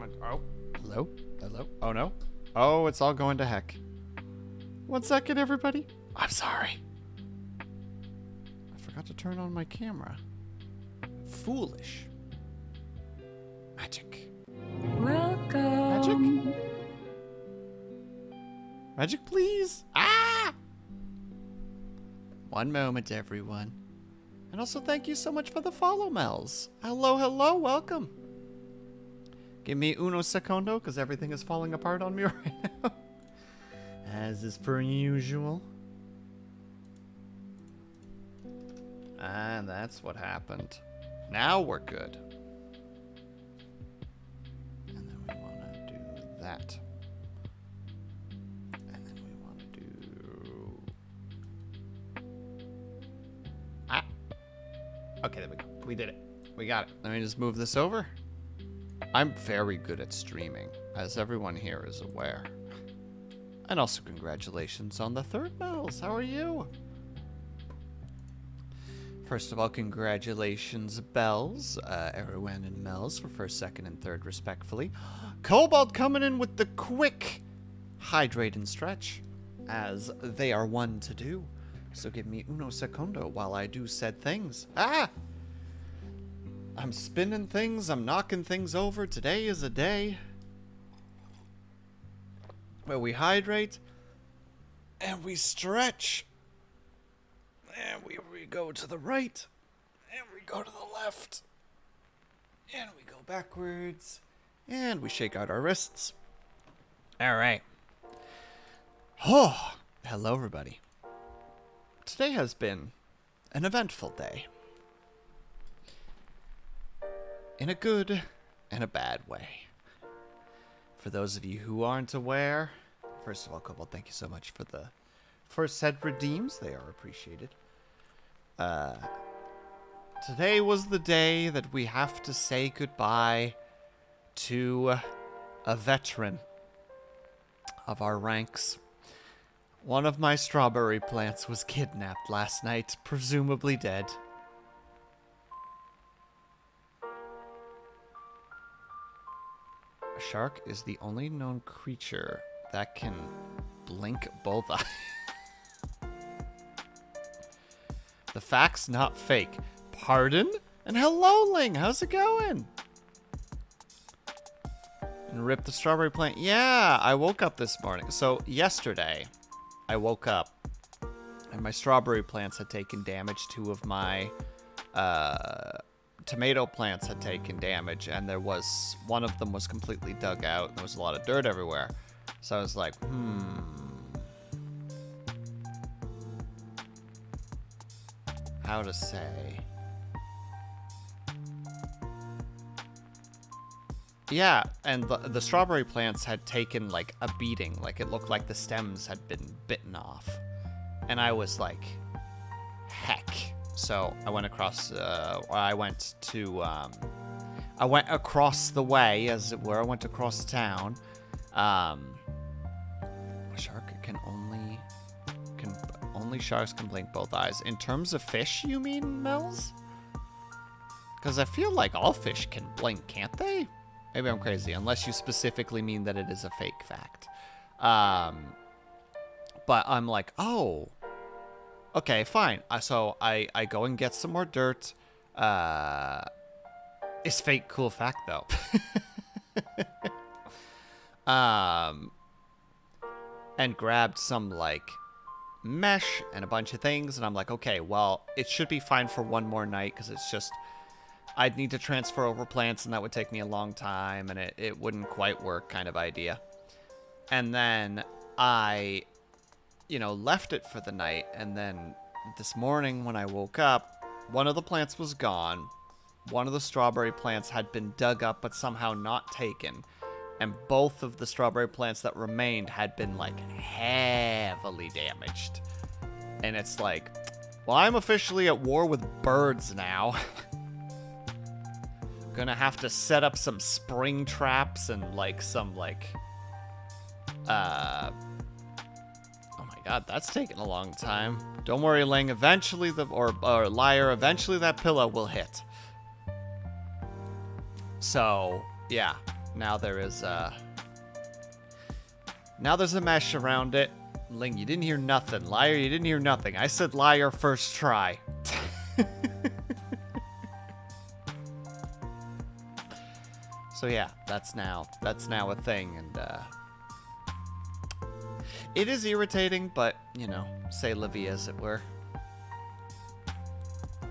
Oh, hello? Hello? Oh, no? Oh, it's all going to heck. 1 second, everybody. I'm sorry. I forgot to turn on my camera. Foolish. Magic. Welcome. Magic? Magic, please. Ah! 1 moment, everyone. And also thank you so much for the follow, Mels. Hello, hello, welcome. Give me uno secondo, because everything is falling apart on me right now. As is per usual. And that's what happened. Now we're good. And then we want to do that. And then we want to do... Ah! Okay, there we go. We did it. We got it. Let me just move this over. I'm very good at streaming, as everyone here is aware. And also congratulations on the 3rd medals. How are you? First of all, congratulations, Bells, Erwin and Mels for 1st, 2nd, and 3rd, respectfully. Cobalt coming in with the quick hydrate and stretch, as they are one to do. So give me uno secondo while I do said things. Ah! I'm spinning things, I'm knocking things over. Today is a day where we hydrate and we stretch. And we go to the right, and we go to the left, and we go backwards, and we shake out our wrists. All right. Oh, hello, everybody. Today has been an eventful day. In a good and a bad way. For those of you who aren't aware, first of all, Cobalt, thank you so much for the first set redeems. They are appreciated. Today was the day that we have to say goodbye to a veteran of our ranks. One of my strawberry plants was kidnapped last night, presumably dead. A shark is the only known creature that can blink both eyes. The fact's not fake. Pardon? And hello, Ling. How's it going? And rip the strawberry plant. Yeah, I woke up this morning. So yesterday, I woke up and my strawberry plants had taken damage. 2 of my tomato plants had taken damage, and there was one of them was completely dug out. There was a lot of dirt everywhere. So I was like, how to say? Yeah, and the strawberry plants had taken like a beating. Like it looked like the stems had been bitten off. And I was like, heck. So I went across, I went across the way, as it were. I went across town. A shark only sharks can blink both eyes. In terms of fish, you mean, Mels? Because I feel like all fish can blink, can't they? Maybe I'm crazy, unless you specifically mean that it is a fake fact. But I'm like, oh, okay, fine. So I go and get some more dirt. It's fake cool fact, though. And grabbed some, like, mesh and a bunch of things. And I'm like, okay, well, it should be fine for 1 more night, because it's just... I'd need to transfer over plants, and that would take me a long time, and it wouldn't quite work kind of idea. And then I, left it for the night, and then this morning when I woke up, one of the plants was gone. One of the strawberry plants had been dug up, but somehow not taken. And both of the strawberry plants that remained had been, like, heavily damaged. And it's like, well, I'm officially at war with birds now. Gonna have to set up some spring traps and like some like oh my god, that's taking a long time. Don't worry, Ling, eventually or Liar, eventually that pillow will hit. So yeah, Now there is, now there's a mesh around it. Ling, you didn't hear nothing. Liar, you didn't hear nothing. I said liar first try. So yeah, that's now a thing, and it is irritating, but you know, say la vie as it were.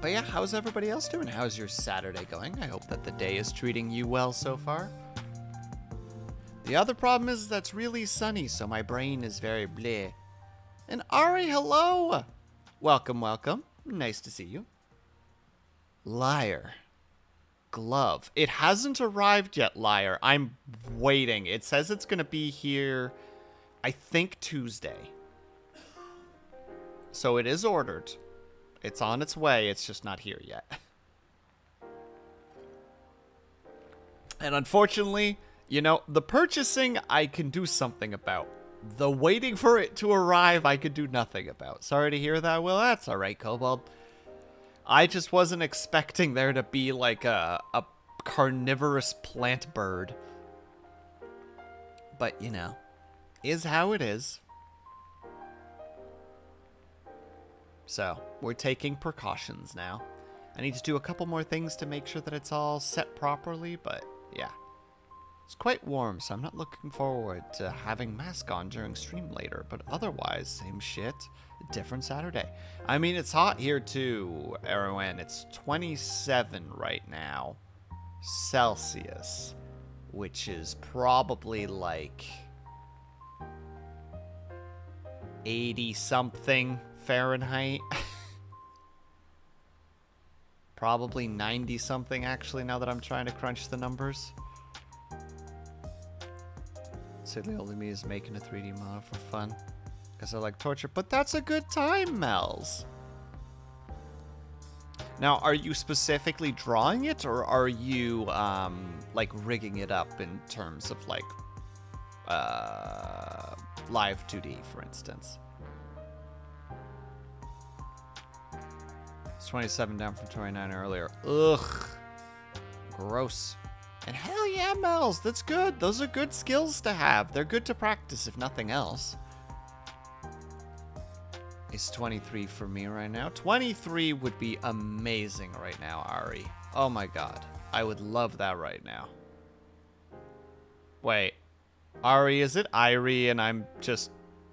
But yeah, how's everybody else doing? How's your Saturday going? I hope that the day is treating you well so far. The other problem is that's really sunny, so my brain is very bleh. And Ari, hello! Welcome, welcome. Nice to see you. Liar. Glove. It hasn't arrived yet, Liar. I'm waiting. It says it's going to be here, I think, Tuesday. So it is ordered. It's on its way. It's just not here yet. And unfortunately, you know, the purchasing I can do something about. The waiting for it to arrive I could do nothing about. Sorry to hear that, Will. That's alright, Kobold. I just wasn't expecting there to be like a carnivorous plant bird. But, you know, is how it is. So, we're taking precautions now. I need to do a couple more things to make sure that it's all set properly, but yeah. It's quite warm, so I'm not looking forward to having mask on during stream later, but otherwise, same shit, different Saturday. I mean, it's hot here too, Erwin. It's 27 right now, Celsius, which is probably like 80-something Fahrenheit. Probably 90-something, actually, now that I'm trying to crunch the numbers. Silly only me is making a 3D model for fun. Because I like torture. But that's a good time, Mels. Now, are you specifically drawing it? Or are you, like, rigging it up in terms of, like, live 2D, for instance? It's 27 down from 29 earlier. Ugh. Gross. And hell yeah, Mels, that's good. Those are good skills to have. They're good to practice, if nothing else. It's 23 for me right now. 23 would be amazing right now, Ari. Oh my god. I would love that right now. Wait. Ari, is it Irie and I'm just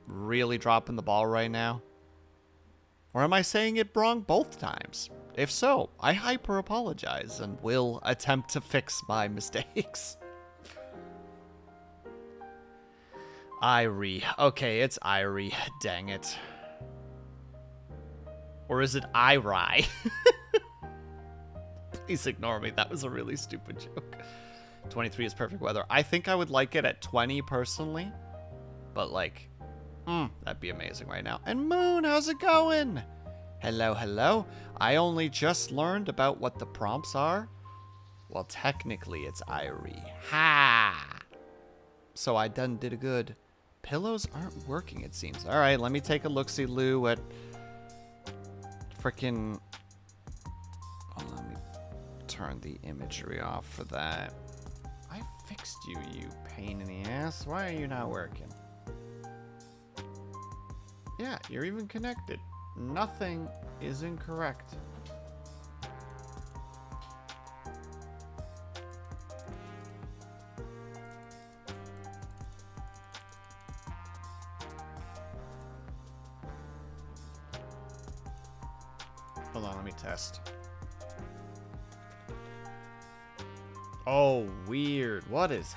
really dropping the ball right now? Or am I saying it wrong both times? If so, I hyper-apologize and will attempt to fix my mistakes. Irie. Okay, it's Irie. Dang it. Or is it Irie? Please ignore me. That was a really stupid joke. 23 is perfect weather. I think I would like it at 20 personally. But like, that'd be amazing right now. And Moon, how's it going? Hello, hello. I only just learned about what the prompts are. Well, technically, it's Irie. Ha! So I done did a good. Pillows aren't working, it seems. All right, let me take a look-see-loo at frickin'. Oh, let me turn the imagery off for that. I fixed you, you pain in the ass. Why are you not working? Yeah, you're even connected. Nothing is incorrect. Hold on, let me test. Oh, weird. What is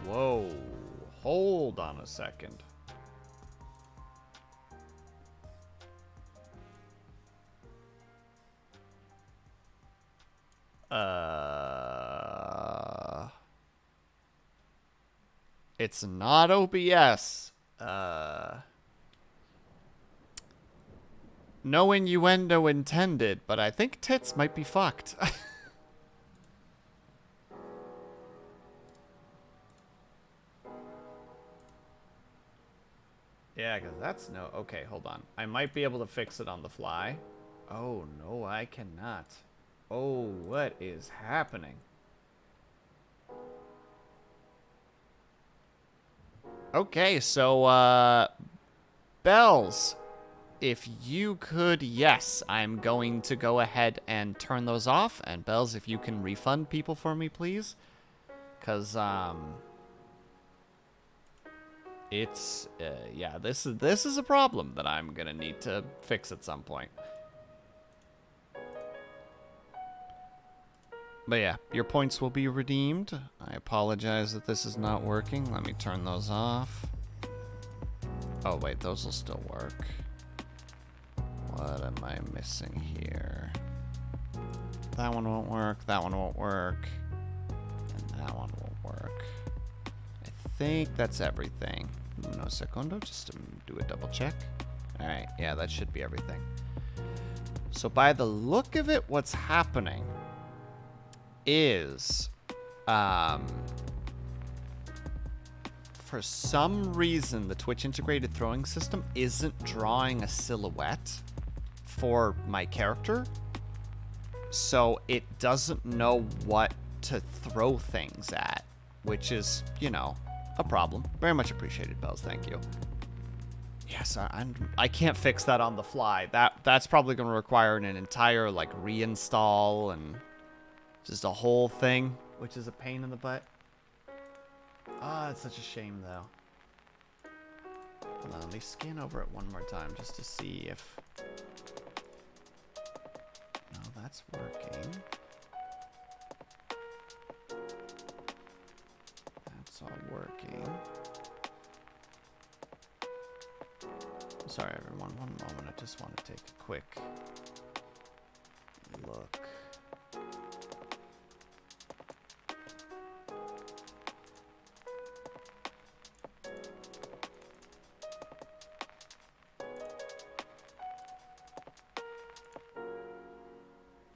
Whoa. Hold on a second. It's not OBS. No innuendo intended, but I think tits might be fucked. Yeah, because that's no... Okay, hold on. I might be able to fix it on the fly. Oh, no, I cannot. Oh, what is happening? Okay, so, Bells, if you could, yes, I'm going to go ahead and turn those off. And Bells, if you can refund people for me, please. Because, it's, yeah, this is a problem that I'm gonna need to fix at some point. But yeah, your points will be redeemed. I apologize that this is not working. Let me turn those off. Oh wait, those will still work. What am I missing here? That one won't work, that one won't work, and that one won't work. I think that's everything. No segundo, just to do a double check. Alright, yeah, that should be everything. So by the look of it, what's happening is, for some reason, the Twitch integrated throwing system isn't drawing a silhouette for my character. So it doesn't know what to throw things at, which is, you know, a problem. Very much appreciated, Bells. Thank you. Yes, I can't fix that on the fly. That's probably going to require an entire, like, reinstall and just a whole thing, which is a pain in the butt. Ah, it's such a shame, though. Hold on, let me scan over it one more time just to see if... No, that's working. That's all working. Sorry, everyone. One moment. I just want to take a quick look.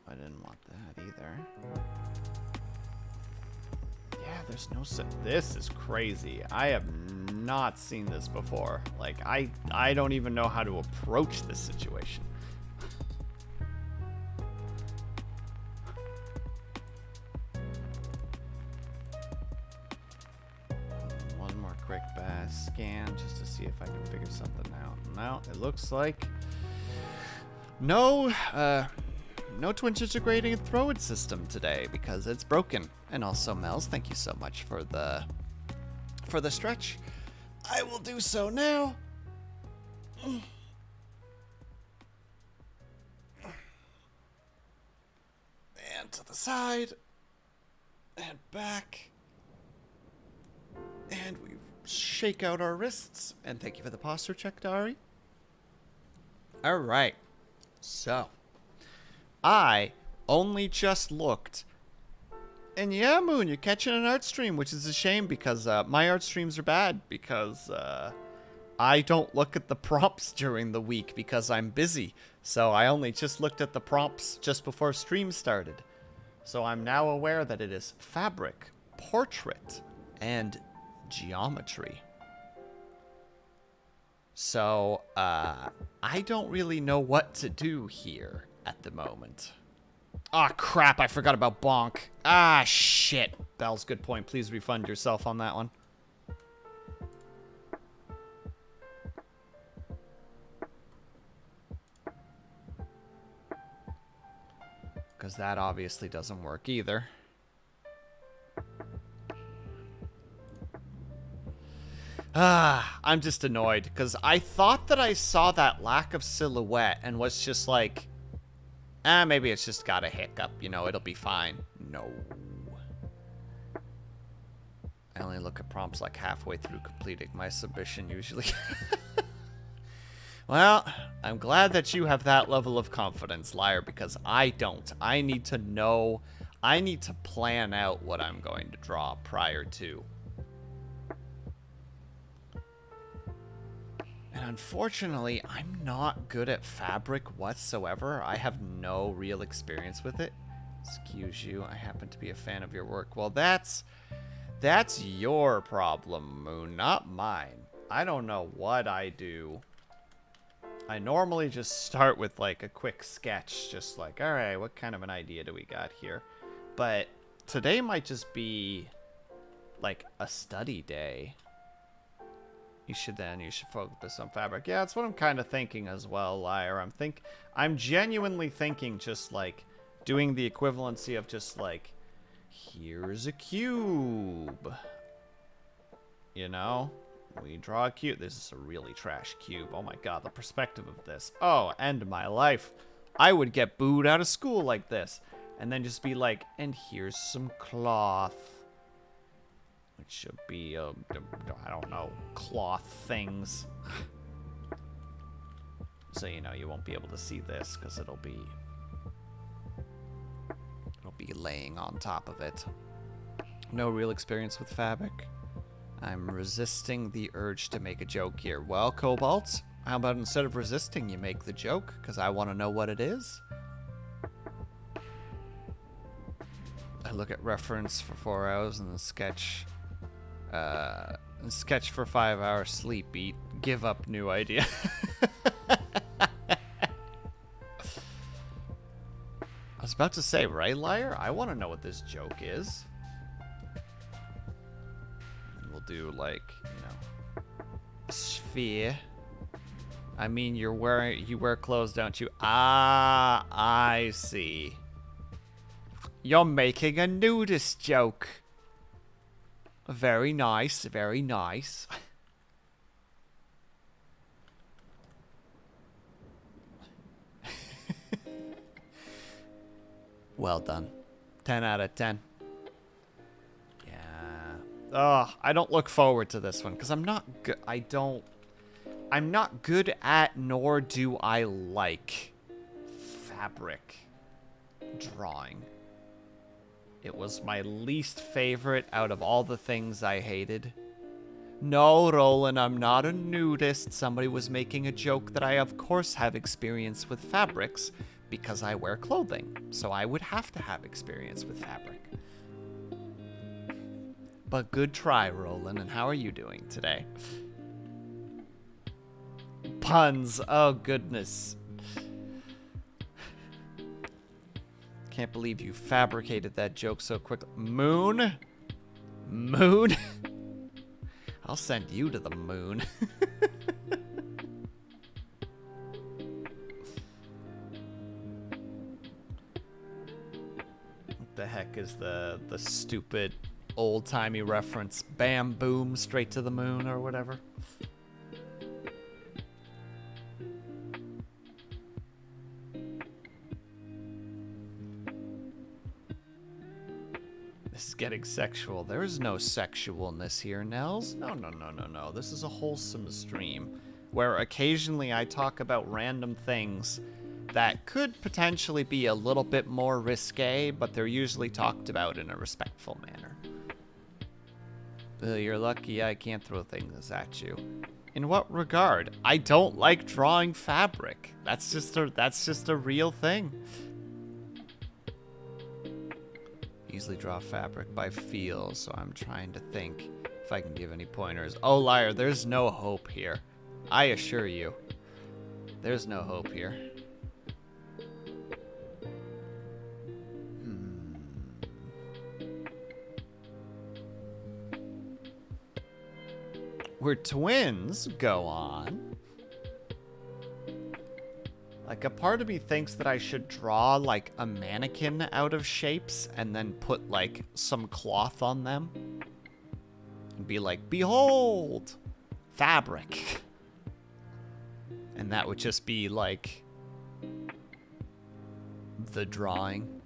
I didn't want that either. Yeah, there's no set. This is crazy. I have not seen this before. Like, I don't even know how to approach this situation. One more quick scan just to see if I can figure something out. No, it looks like no Twitch integrating a throw it system today because it's broken. And also, Mel's, thank you so much for the stretch. I will do so now. And to the side. And back. And we shake out our wrists. And thank you for the posture check, Dari. All right. So, I only just looked. And yeah, Moon, you're catching an art stream, which is a shame because my art streams are bad because I don't look at the prompts during the week because I'm busy. So I only just looked at the prompts just before stream started. So I'm now aware that it is fabric, portrait, and geometry. So I don't really know what to do here at the moment. Ah, crap, I forgot about Bonk. Ah, shit. Bell's good point. Please refund yourself on that one. Because that obviously doesn't work either. Ah, I'm just annoyed. Because I thought that I saw that lack of silhouette and was just like... maybe it's just got a hiccup, you know, it'll be fine. No. I only look at prompts like halfway through completing my submission usually. Well, I'm glad that you have that level of confidence, Liar, because I don't. I need to know, I need to plan out what I'm going to draw prior to. And unfortunately, I'm not good at fabric whatsoever. I have no real experience with it. Excuse you, I happen to be a fan of your work. Well, that's your problem, Moon, not mine. I don't know what I do. I normally just start with like a quick sketch, just like, all right, what kind of an idea do we got here? But today might just be like a study day. You should focus on fabric. Yeah, that's what I'm kind of thinking as well, Liar. I'm genuinely thinking just like doing the equivalency of just like, here's a cube. You know? We draw a cube. This is a really trash cube. Oh my god, the perspective of this. Oh, end my life. I would get booed out of school like this. And then just be like, and here's some cloth. Which should be, I don't know, cloth things. So, you know, you won't be able to see this because it'll be laying on top of it. No real experience with fabric. I'm resisting the urge to make a joke here. Well, Cobalt, how about instead of resisting, you make the joke? Because I want to know what it is. I look at reference for 4 hours and then sketch for 5 hours, sleep, eat, give up, new idea. I was about to say, right, Liar? I want to know what this joke is. And we'll do, like, you know, sphere. I mean, you wear clothes, don't you? Ah, I see. You're making a nudist joke. Very nice, very nice. Well done. 10 out of 10. Yeah. Ugh, I don't look forward to this one because I'm not good. I'm not good at, nor do I like fabric drawing. It was my least favorite out of all the things I hated. No, Roland, I'm not a nudist. Somebody was making a joke that I, of course, have experience with fabrics because I wear clothing. So I would have to have experience with fabric. But good try, Roland. And how are you doing today? Puns. Oh, goodness. Can't believe you fabricated that joke so quickly. Moon? Moon? I'll send you to the moon. What the heck is the stupid old-timey reference? Bam, boom, straight to the moon or whatever. This is getting sexual. There is no sexualness here, Nels. No, no, no, no, no. This is a wholesome stream where occasionally I talk about random things that could potentially be a little bit more risque, but they're usually talked about in a respectful manner. You're lucky I can't throw things at you. In what regard? I don't like drawing fabric. That's just a real thing. Easily draw fabric by feel, so I'm trying to think if I can give any pointers. Oh, Liar, there's no hope here. I assure you. There's no hope here. We're twins, go on. Like, a part of me thinks that I should draw, like, a mannequin out of shapes and then put, like, some cloth on them. And be like, behold! Fabric. And that would just be, like, the drawing.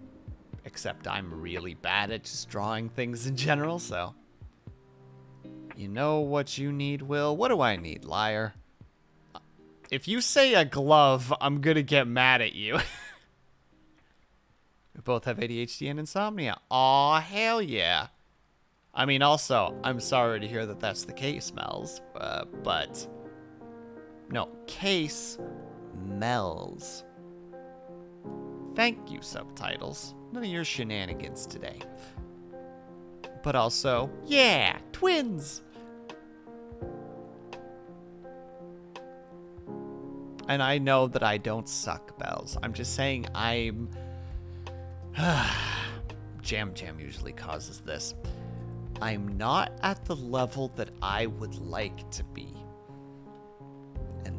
Except I'm really bad at just drawing things in general, so. You know what you need, Will? What do I need, Liar? If you say a glove, I'm gonna get mad at you. We both have ADHD and insomnia. Aw, hell yeah. I mean, also, I'm sorry to hear that that's the case, Mel's. But... No, case Mel's. Thank you, subtitles. None of your shenanigans today. But also, yeah, twins! And I know that I don't suck, Bells. I'm just saying I'm... Jam usually causes this. I'm not at the level that I would like to be.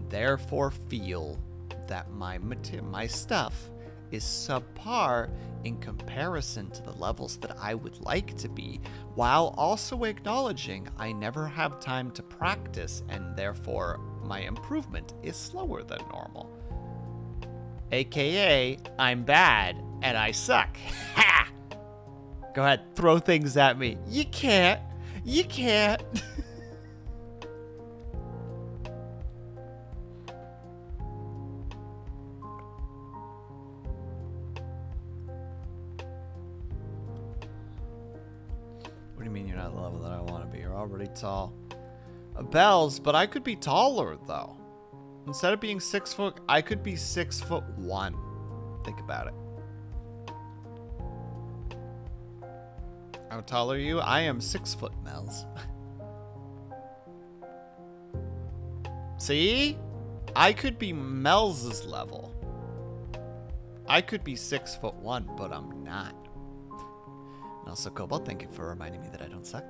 therefore feel that my stuff is subpar in comparison to the levels that I would like to be, while also acknowledging I never have time to practice and therefore my improvement is slower than normal. AKA, I'm bad and I suck. Ha! Go ahead, throw things at me. You can't. You can't. What do you mean you're not the level that I want to be? You're already tall. Bells, but I could be taller, though. Instead of being 6 foot, I could be 6'1". Think about it. How tall are you? I am 6 foot, Mel's. See? I could be Mel's level. I could be 6'1", but I'm not. And also, Cobalt, thank you for reminding me that I don't suck.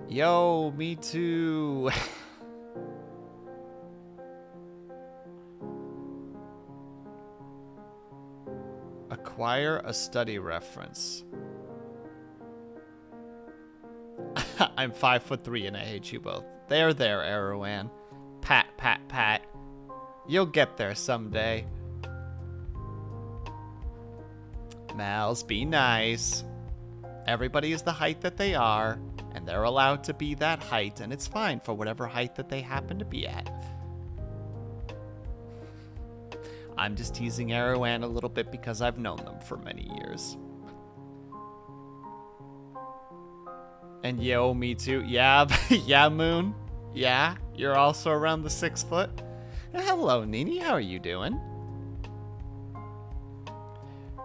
Yo, me too. Acquire a study reference. I'm 5'3" and I hate you both. There, Erwan. Pat, pat, pat. You'll get there someday. Mals, be nice. Everybody is the height that they are, and they're allowed to be that height, and it's fine for whatever height that they happen to be at. I'm just teasing Erwan a little bit because I've known them for many years. And yo, me too. Yeah, yeah, Moon. Yeah, you're also around the 6 foot. Hello, Nini. How are you doing?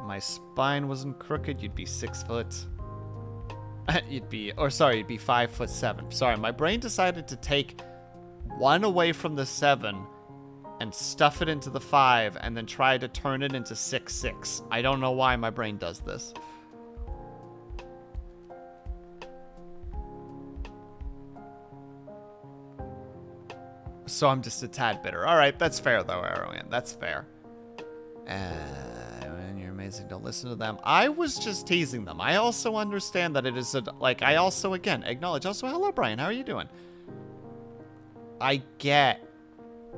My spine wasn't crooked. You'd be 6 foot. You'd be 5'7". Sorry, my brain decided to take 1 away from the 7 and stuff it into the 5 and then try to turn it into 6'6". I don't know why my brain does this. So I'm just a tad bitter. All right, that's fair though, Arrowin. That's fair. And you're amazing. Don't listen to them. I was just teasing them. I also understand that it is I also again acknowledge. Also, hello, Brian. How are you doing? I get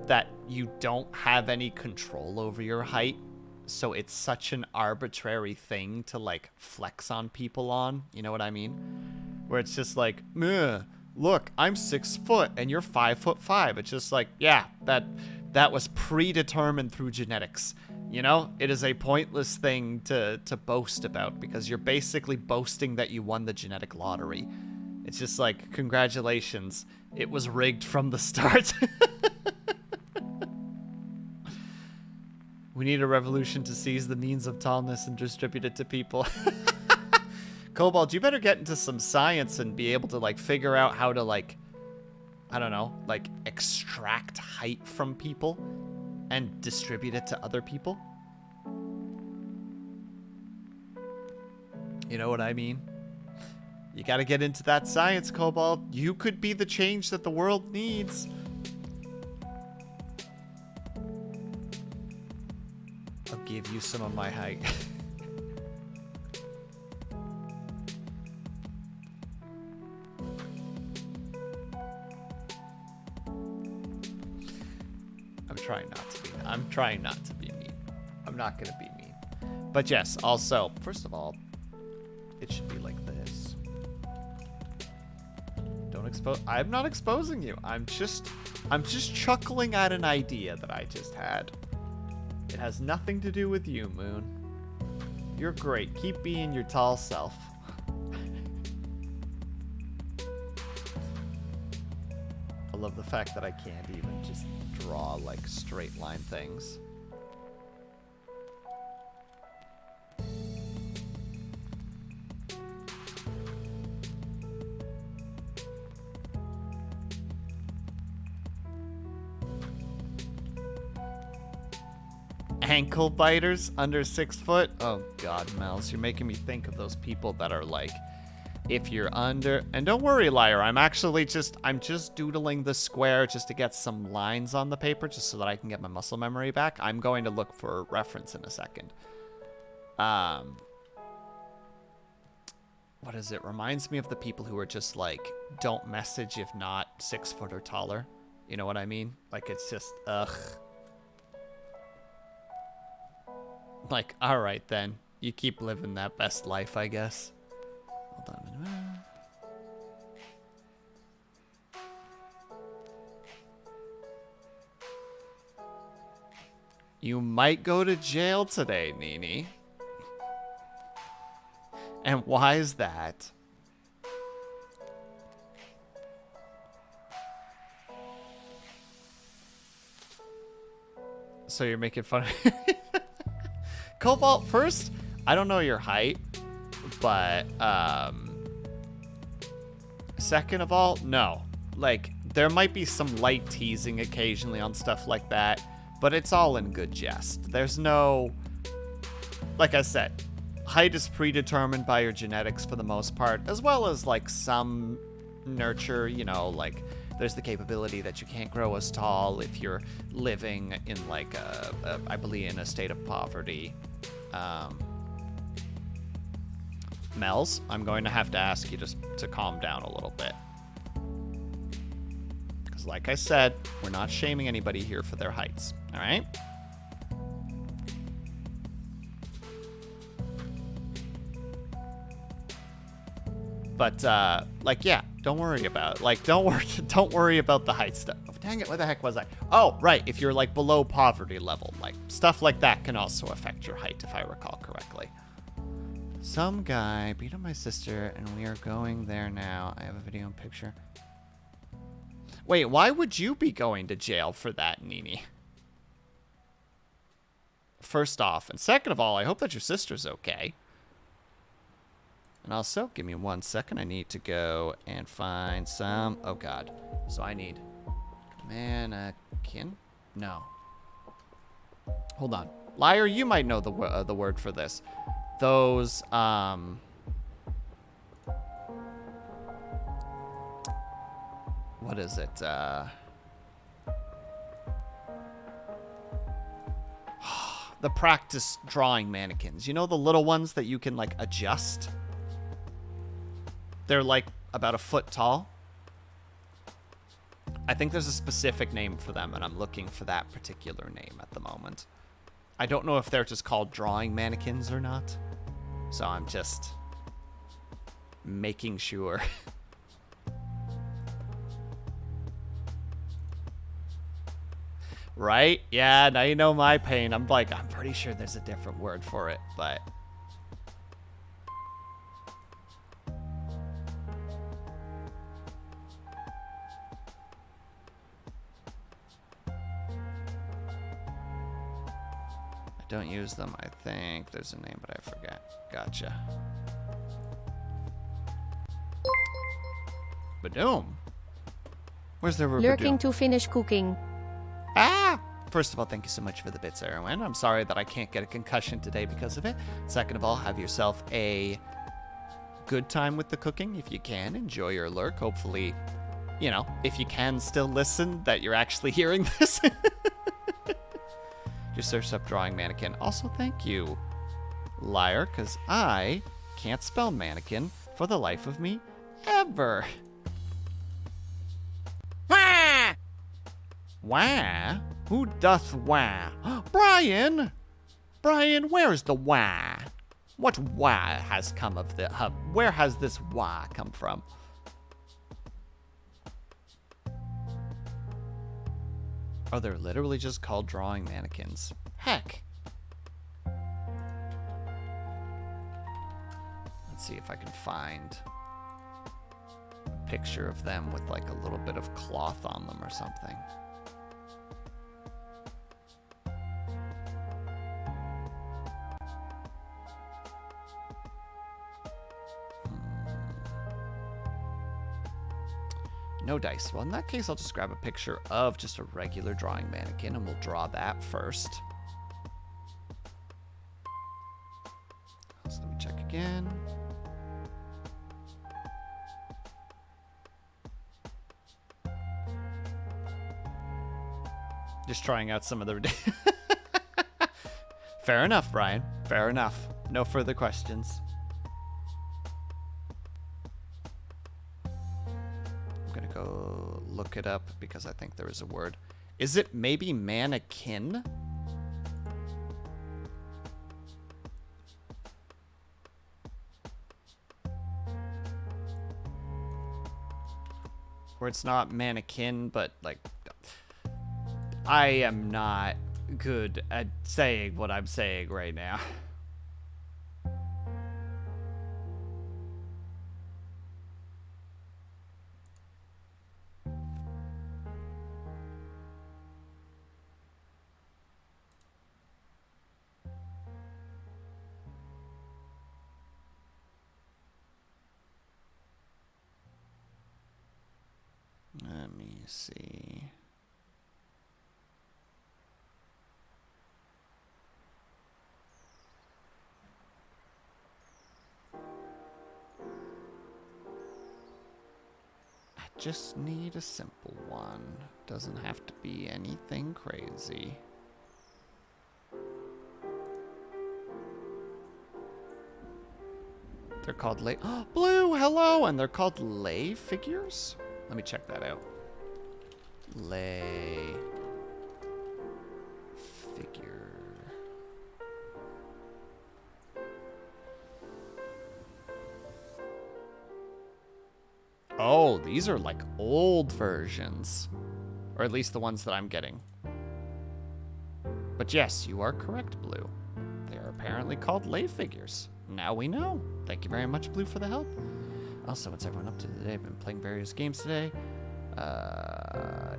that you don't have any control over your height, so it's such an arbitrary thing to like flex on people on. You know what I mean? Where it's just like, meh. Look, I'm 6 foot and you're 5'5". It's just like, yeah, that was predetermined through genetics. You know, it is a pointless thing to boast about because you're basically boasting that you won the genetic lottery. It's just like, congratulations, it was rigged from the start. We need a revolution to seize the means of tallness and distribute it to people. Cobalt, you better get into some science and be able to, like, figure out how to, like, I don't know, like, extract height from people and distribute it to other people. You know what I mean? You gotta get into that science, Cobalt. You could be the change that the world needs. I'll give you some of my height. I'm trying not to be mean. I'm not gonna be mean. But yes, also, first of all, it should be like this. Don't expose. I'm not exposing you. I'm just chuckling at an idea that I just had. It has nothing to do with you, Moon. You're great. Keep being your tall self. I love the fact that I can't even just draw like straight line things. Ankle biters under 6 foot? Oh god, Mouse, you're making me think of those people that are like If you're under, and don't worry, liar, I'm just doodling the square just to get some lines on the paper just so that I can get my muscle memory back. I'm going to look for reference in a second. What is it? Reminds me of the people who are just like, don't message if not 6 foot or taller. You know what I mean? Like, it's just, ugh. Like, all right then. You keep living that best life, I guess. Hold on a minute. You might go to jail today, Nini. And why is that? So you're making fun of Cobalt, first, I don't know your height, but second of all, no. Like, there might be some light teasing occasionally on stuff like that, but it's all in good jest. There's no, like I said, height is predetermined by your genetics for the most part, as well as like some nurture, you know, like there's the capability that you can't grow as tall if you're living in like I believe in a state of poverty. Mels, I'm going to have to ask you just to calm down a little bit. Because like I said, we're not shaming anybody here for their heights, all right? But like, yeah, don't worry about it. Like, don't worry about the height stuff. Oh, dang it, what the heck was I? Oh, right, if you're like below poverty level, like stuff like that can also affect your height, if I recall correctly. Some guy beat up my sister, and we are going there now. I have a video and picture. Wait, why would you be going to jail for that, Nini? First off, and second of all, I hope that your sister's okay. And also, give me 1 second. I need to go and find some... Oh, God. So I need... mannequin? No. Hold on. Liar, you might know the word for this. Those, what is it? The practice drawing mannequins. You know the little ones that you can, like, adjust? They're, like, about a foot tall. I think there's a specific name for them, and I'm looking for that particular name at the moment. I don't know if they're just called drawing mannequins or not. So I'm just making sure. Right? Yeah, now you know my pain. I'm like, I'm pretty sure there's a different word for it, but... Don't use them. I think there's a name, but I forget. Gotcha. Badoom. Where's the lurking to finish cooking? Ah! First of all, thank you so much for the bits, Erwin. I'm sorry that I can't get a concussion today because of it. Second of all, have yourself a good time with the cooking. If you can, enjoy your lurk. Hopefully, you know, if you can still listen, that you're actually hearing this. Just searched up drawing mannequin. Also, thank you, liar, because I can't spell mannequin for the life of me ever. Wah! Wah? Who doth wah? Brian! Brian, where is the wah? What wah has come of the... where has this wah come from? Oh, they're literally just called drawing mannequins. Heck. Let's see if I can find a picture of them with like a little bit of cloth on them or something. No dice. Well, in that case, I'll just grab a picture of just a regular drawing mannequin, and we'll draw that first. So let me check again. Just trying out some of the... Fair enough, Brian. Fair enough. No further questions. I'm gonna go look it up because I think there is a word. Is it maybe mannequin? Where it's not mannequin, but like... I am not good at saying what I'm saying right now. Let me see. I just need a simple one. Doesn't have to be anything crazy. They're called lay. Oh, Blue, hello! And they're called lay figures? Let me check that out. Lay figure. Oh, these are like old versions. Or at least the ones that I'm getting. But yes, you are correct, Blue. They are apparently called lay figures. Now we know. Thank you very much, Blue, for the help. Also, what's everyone up to today? I've been playing various games today.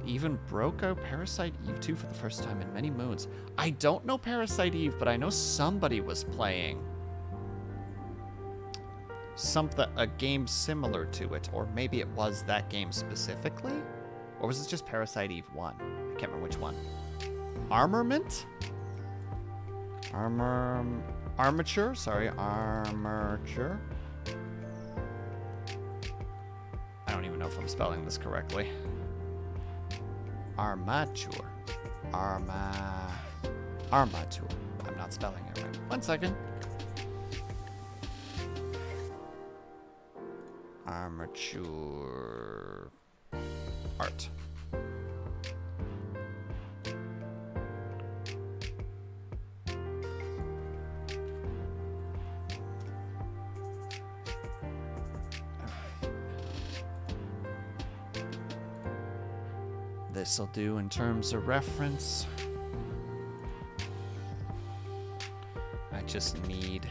Even broke out Parasite Eve 2 for the first time in many moons. I don't know Parasite Eve, but I know somebody was playing a game similar to it, or maybe it was that game specifically, or was it just Parasite Eve 1? I can't remember which one. Armament? Armature? Sorry, armature. I don't even know if I'm spelling this correctly. Armature. Armature. I'm not spelling it right. 1 second. Armature art. This'll do in terms of reference. I just need...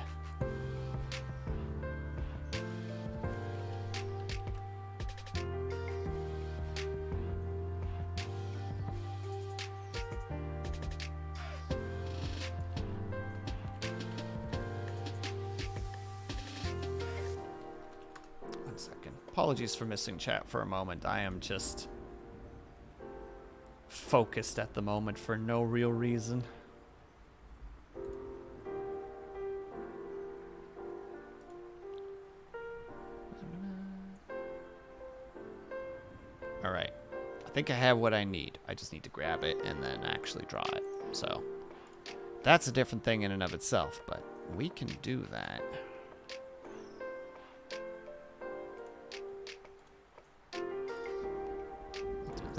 Apologies for missing chat for a moment. I am just focused at the moment for no real reason. Alright. I think I have what I need. I just need to grab it and then actually draw it. So, that's a different thing in and of itself, but we can do that.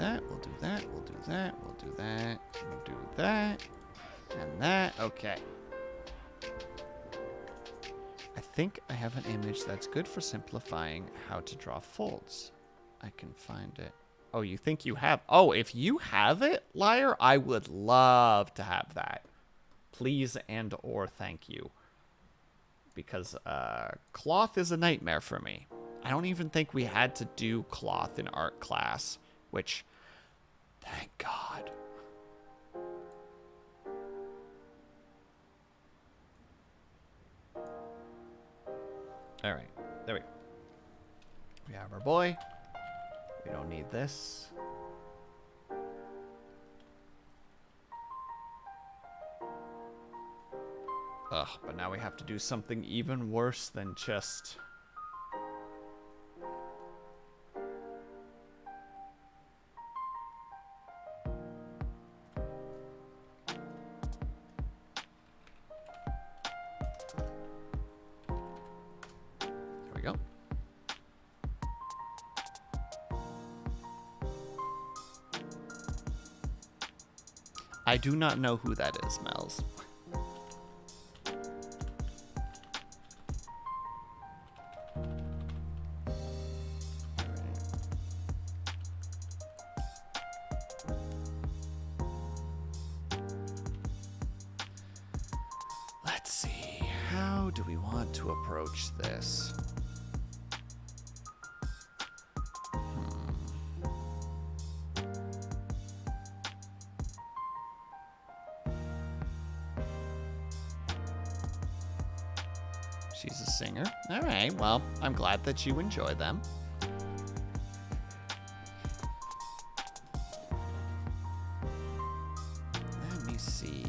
We'll do that, we'll do that, we'll do that, we'll do that, and that. Okay. I think I have an image that's good for simplifying how to draw folds. I can find it. Oh, you think you have? Oh, if you have it, liar, I would love to have that. Please and or thank you. Because cloth is a nightmare for me. I don't even think we had to do cloth in art class. Which, thank God. All right, there we go. We have our boy. We don't need this. Ugh, but now we have to do something even worse than just... I do not know who that is, Mel's. Let's see. How do we want to approach this? She's a singer. All right, well, I'm glad that you enjoy them. Let me see.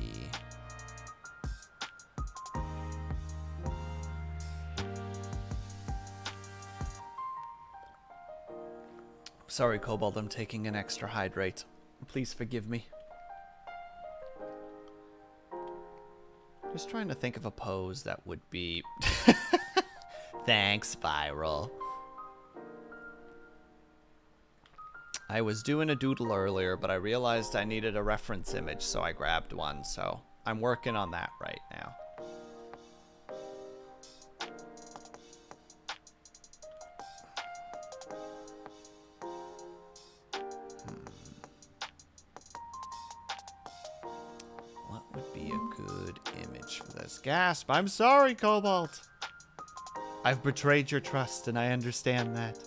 Sorry, Cobalt, I'm taking an extra hydrate. Please forgive me. Just trying to think of a pose that would be... Thanks, Viral. I was doing a doodle earlier, but I realized I needed a reference image, so I grabbed one. So I'm working on that right now. What would be a good image for this? Gasp! I'm sorry, Cobalt! I've betrayed your trust, and I understand that.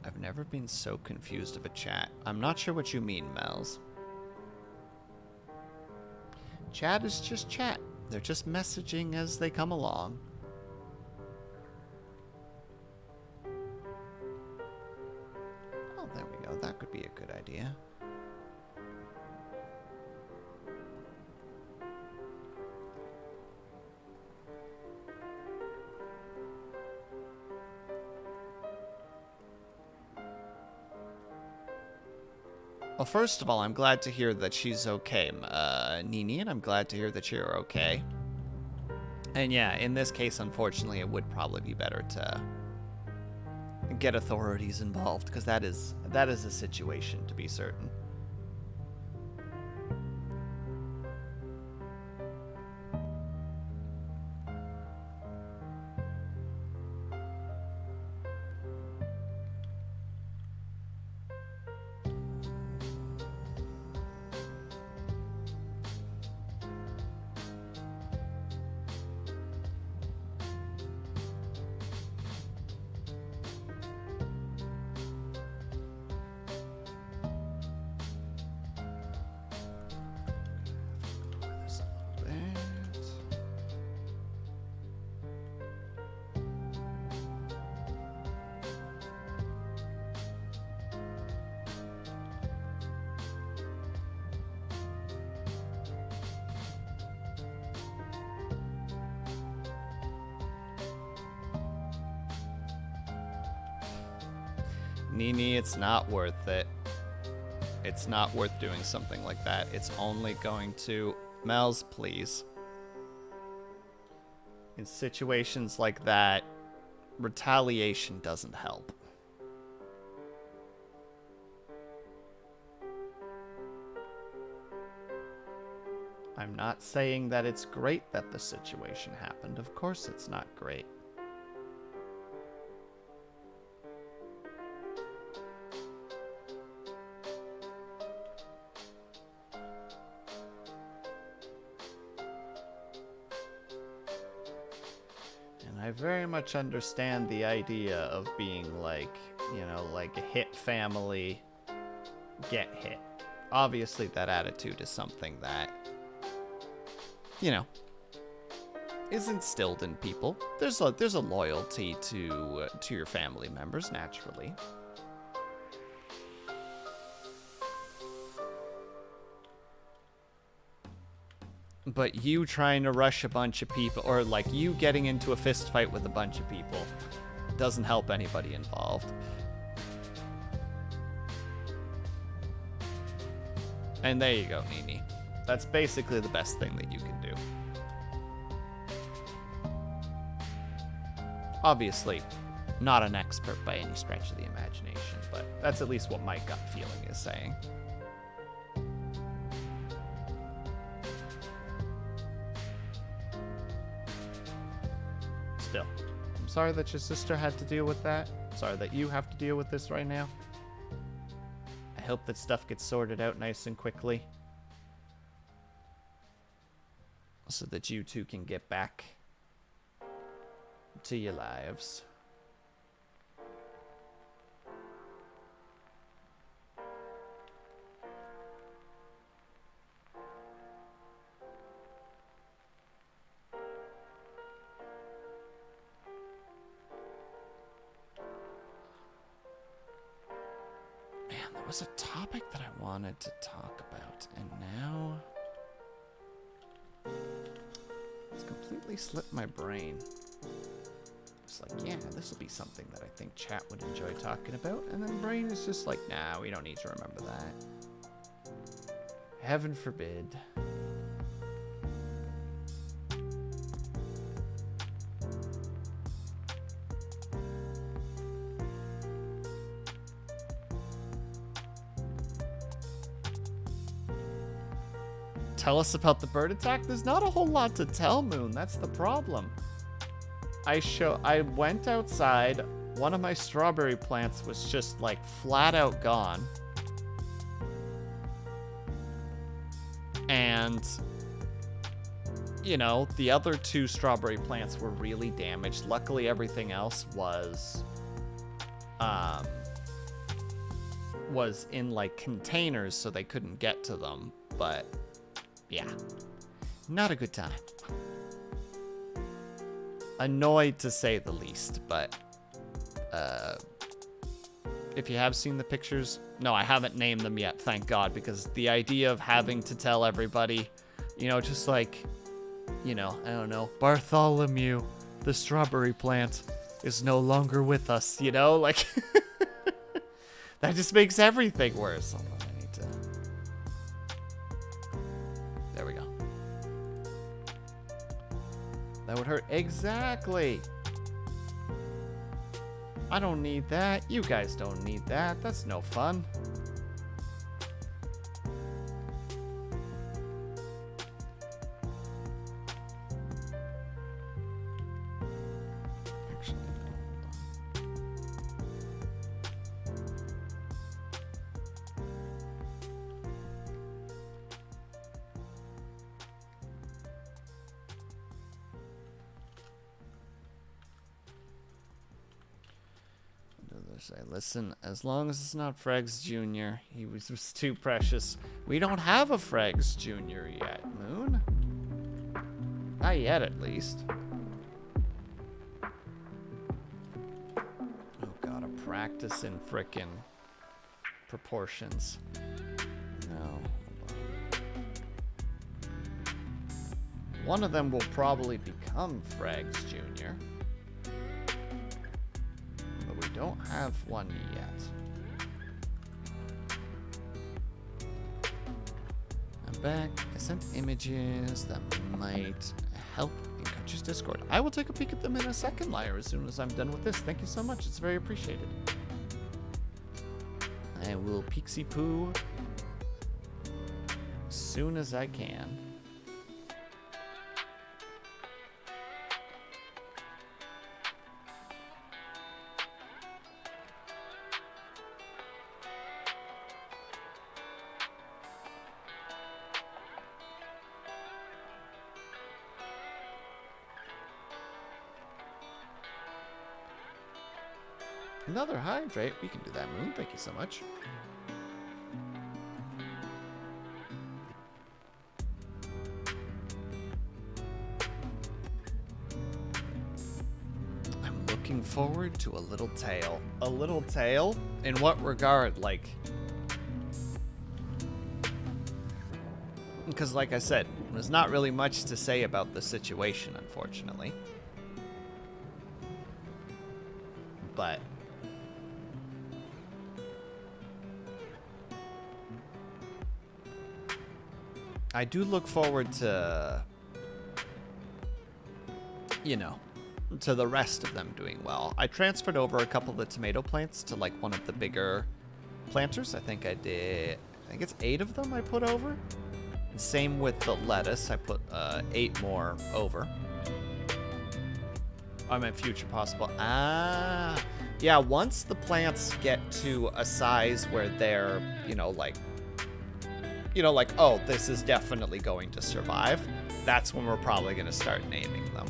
I've never been so confused of a chat. I'm not sure what you mean, Mel's. Chat is just chat. They're just messaging as they come along. Oh, there we go. That could be a good idea. Well, first of all, I'm glad to hear that she's okay, Nini, and I'm glad to hear that you're okay. And yeah, in this case, unfortunately, it would probably be better to get authorities involved, because that is a situation, to be certain. Nini, it's not worth it. It's not worth doing something like that. It's only going to... Mel's, please. In situations like that, retaliation doesn't help. I'm not saying that it's great that the situation happened. Of course it's not great. I very much understand the idea of being like, you know, like a hit family, get hit. Obviously that attitude is something that, you know, is instilled in people. There's a loyalty to your family members, naturally. But you trying to rush a bunch of people, or like you getting into a fist fight with a bunch of people, doesn't help anybody involved. And there you go, Nini. That's basically the best thing that you can do. Obviously, not an expert by any stretch of the imagination, but that's at least what my gut feeling is saying. Still, I'm sorry that your sister had to deal with that. Sorry that you have to deal with this right now. I hope that stuff gets sorted out nice and quickly, so that you two can get back to your lives. Man, there was a topic that I wanted to talk about, and now it's completely slipped my brain. It's like, yeah, this will be something that I think chat would enjoy talking about, and then brain is just like, nah, we don't need to remember that. Heaven forbid. Tell us about the bird attack? There's not a whole lot to tell, Moon. That's the problem. I went outside. One of my strawberry plants was just like flat out gone. And, you know, the other 2 strawberry plants were really damaged. Luckily, everything else was in like containers, so they couldn't get to them. But yeah, not a good time. Annoyed to say the least, but if you have seen the pictures, no, I haven't named them yet, thank God, because the idea of having to tell everybody, you know, just like, you know, I don't know, Bartholomew, the strawberry plant, is no longer with us, you know, like, that just makes everything worse. Hold on, I need to, there we go. That would hurt. Exactly. I don't need that. You guys don't need that. That's no fun. Actually, no. Hold on. Say, listen, as long as it's not Freg's Jr., he was too precious. We don't have a Freg's Jr. yet, Moon. Not yet, at least. Oh god, a practice in frickin' proportions. No. One of them will probably become Freg's Jr. Don't have one yet. I'm back. I sent images that might help in Coach's Discord. I will take a peek at them in a second, Liar, as soon as I'm done with this. Thank you so much. It's very appreciated. I will peeksy poo as soon as I can. Another hydrate. We can do that, Moon. Thank you so much. I'm looking forward to a little tale. A little tale? In what regard? Like, Because, like I said, there's not really much to say about the situation, unfortunately. But I do look forward to, you know, to the rest of them doing well. I transferred over a couple of the tomato plants to, like, one of the bigger planters. I think it's 8 of them I put over. And same with the lettuce. I put 8 more over. I meant future possible. Ah, yeah, once the plants get to a size where they're, like, oh, this is definitely going to survive, that's when we're probably going to start naming them.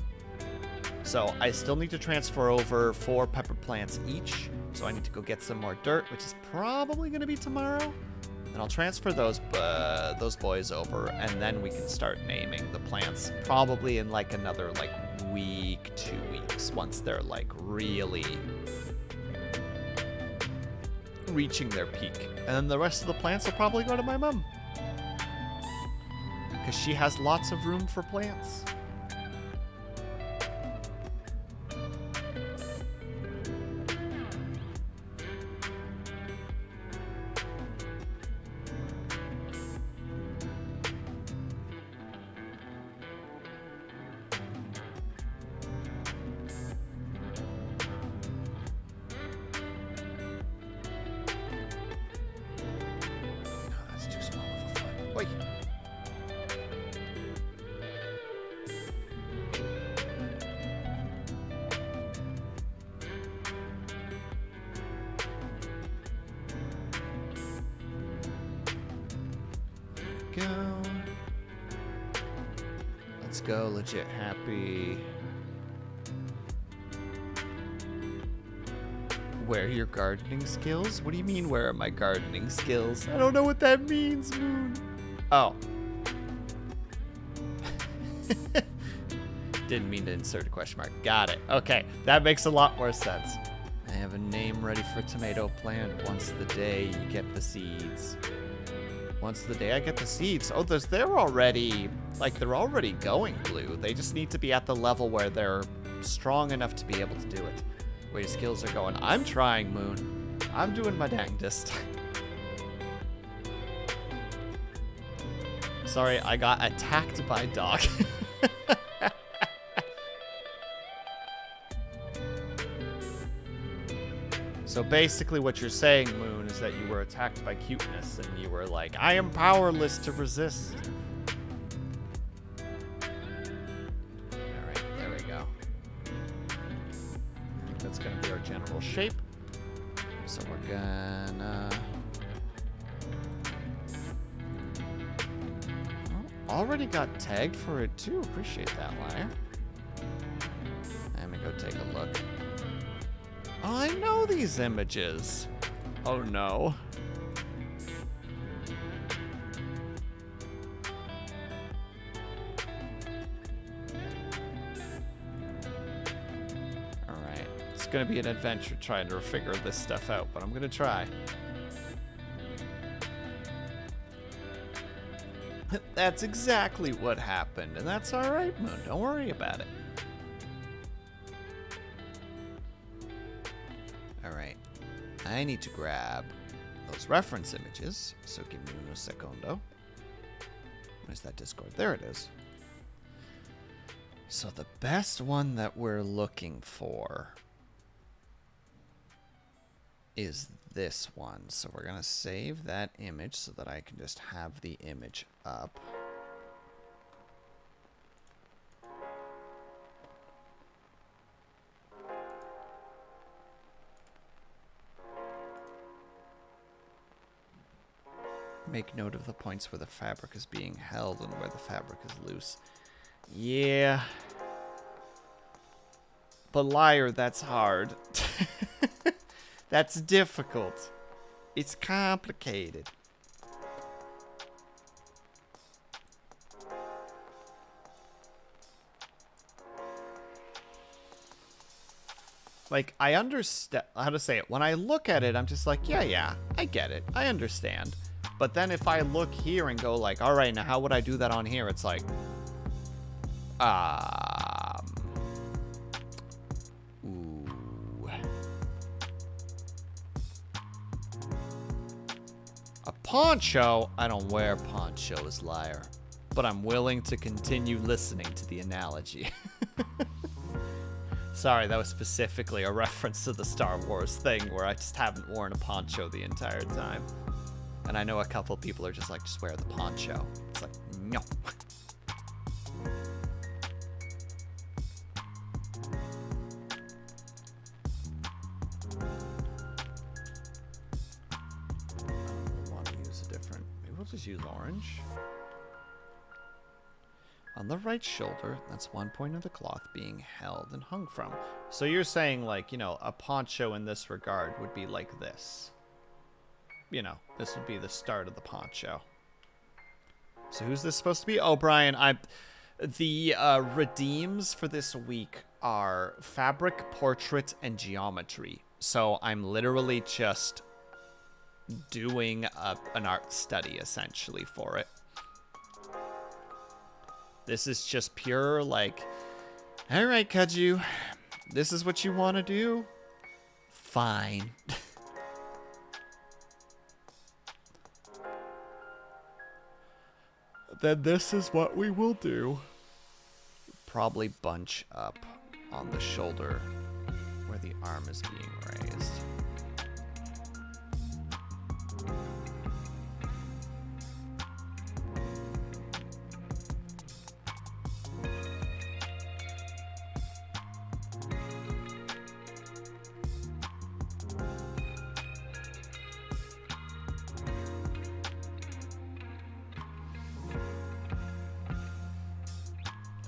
So I still need to transfer over 4 pepper plants each. So I need to go get some more dirt, which is probably going to be tomorrow. And I'll transfer those boys over, and then we can start naming the plants probably in like another week, 2 weeks, once they're like really reaching their peak. And then the rest of the plants will probably go to my mom, because she has lots of room for plants. Let's go, legit happy. Where are your gardening skills? What do you mean, where are my gardening skills? I don't know what that means, Moon. Oh. Didn't mean to insert a question mark. Got it. Okay, that makes a lot more sense. I have a name ready for tomato plant once the day you get the seeds. Once the day I get the seeds. Oh, they're already, they're already going blue. They just need to be at the level where they're strong enough to be able to do it. Where your skills are going. I'm trying, Moon. I'm doing my dangdest. Sorry, I got attacked by a dog. So basically what you're saying, Moon, is that you were attacked by cuteness and you were like, I am powerless to resist. Alright, there we go. I think that's going to be our general shape. So we're gonna... Oh, already got tagged for it too. Appreciate that, Liar. Let me go take a look. Oh, I know these images. Oh no. Alright. It's gonna be an adventure trying to figure this stuff out, but I'm gonna try. That's exactly what happened, and that's alright, Moon. Don't worry about it. Alright, I need to grab those reference images, so give me uno secondo. Where's that Discord? There it is. So the best one that we're looking for is this one. So we're going to save that image so that I can just have the image up. Make note of the points where the fabric is being held and where the fabric is loose. Yeah. But Liar, that's hard. That's difficult. It's complicated. Like, I understand how to say it. When I look at it, I'm just like, yeah, I get it. I understand. But then if I look here and go like, all right, now how would I do that on here? It's like, ooh. A poncho? I don't wear ponchos, liar. But I'm willing to continue listening to the analogy. Sorry, that was specifically a reference to the Star Wars thing where I just haven't worn a poncho the entire time. And I know a couple people are just like, just wear the poncho. It's like, no. I want to use a different, maybe we'll just use orange. On the right shoulder, that's one point of the cloth being held and hung from. So you're saying, like, you know, a poncho in this regard would be like this. You know, this would be the start of the poncho. So who's this supposed to be? Oh, Brian, the redeems for this week are fabric, portrait, and geometry. So I'm literally just doing an art study, essentially, for it. This is just pure, like, all right, Kaju, this is what you want to do? Fine. Then this is what we will do. Probably bunch up on the shoulder where the arm is being raised.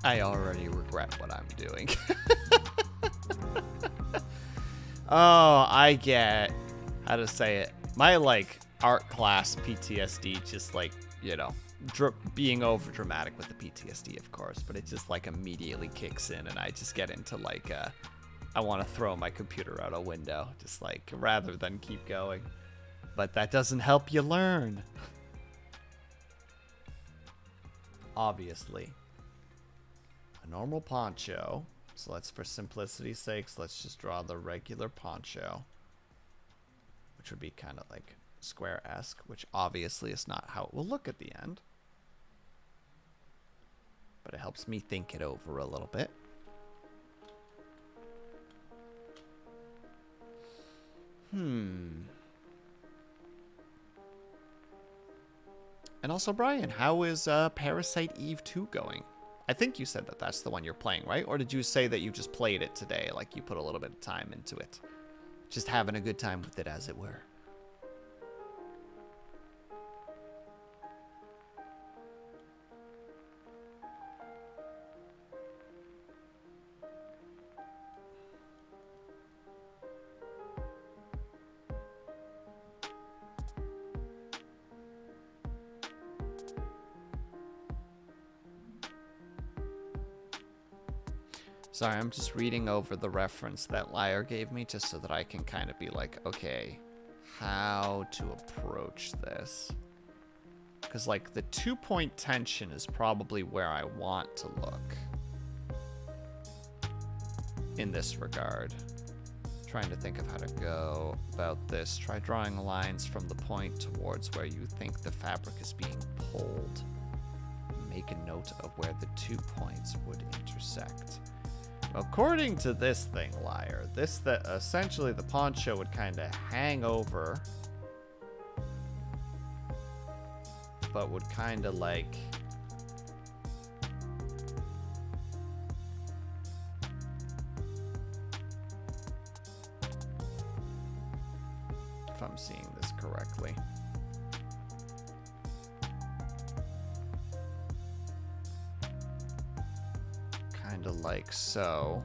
I already regret what I'm doing. Oh, I get how to say it. My, like, art class PTSD just, like, you know, being over dramatic with the PTSD, of course, but it just, like, immediately kicks in and I just get into, like, I want to throw my computer out a window, just, like, rather than keep going. But that doesn't help you learn. Obviously. Normal poncho. So let's, for simplicity's sakes, let's just draw the regular poncho, which would be kind of like square-esque, which obviously is not how it will look at the end. But it helps me think it over a little bit. And also, Brian, how is Parasite Eve 2 going? I think you said that that's the one you're playing, right? Or did you say that you just played it today, like you put a little bit of time into it? Just having a good time with it, as it were. Sorry, I'm just reading over the reference that Liar gave me just so that I can kind of be like, okay, how to approach this? Because, like, the 2-point tension is probably where I want to look in this regard. Trying to think of how to go about this. Try drawing lines from the point towards where you think the fabric is being pulled. Make a note of where the 2 points would intersect. According to this thing, Liar, that essentially the poncho would kind of hang over, but would kind of like if I'm seeing this correctly. Kind of like so.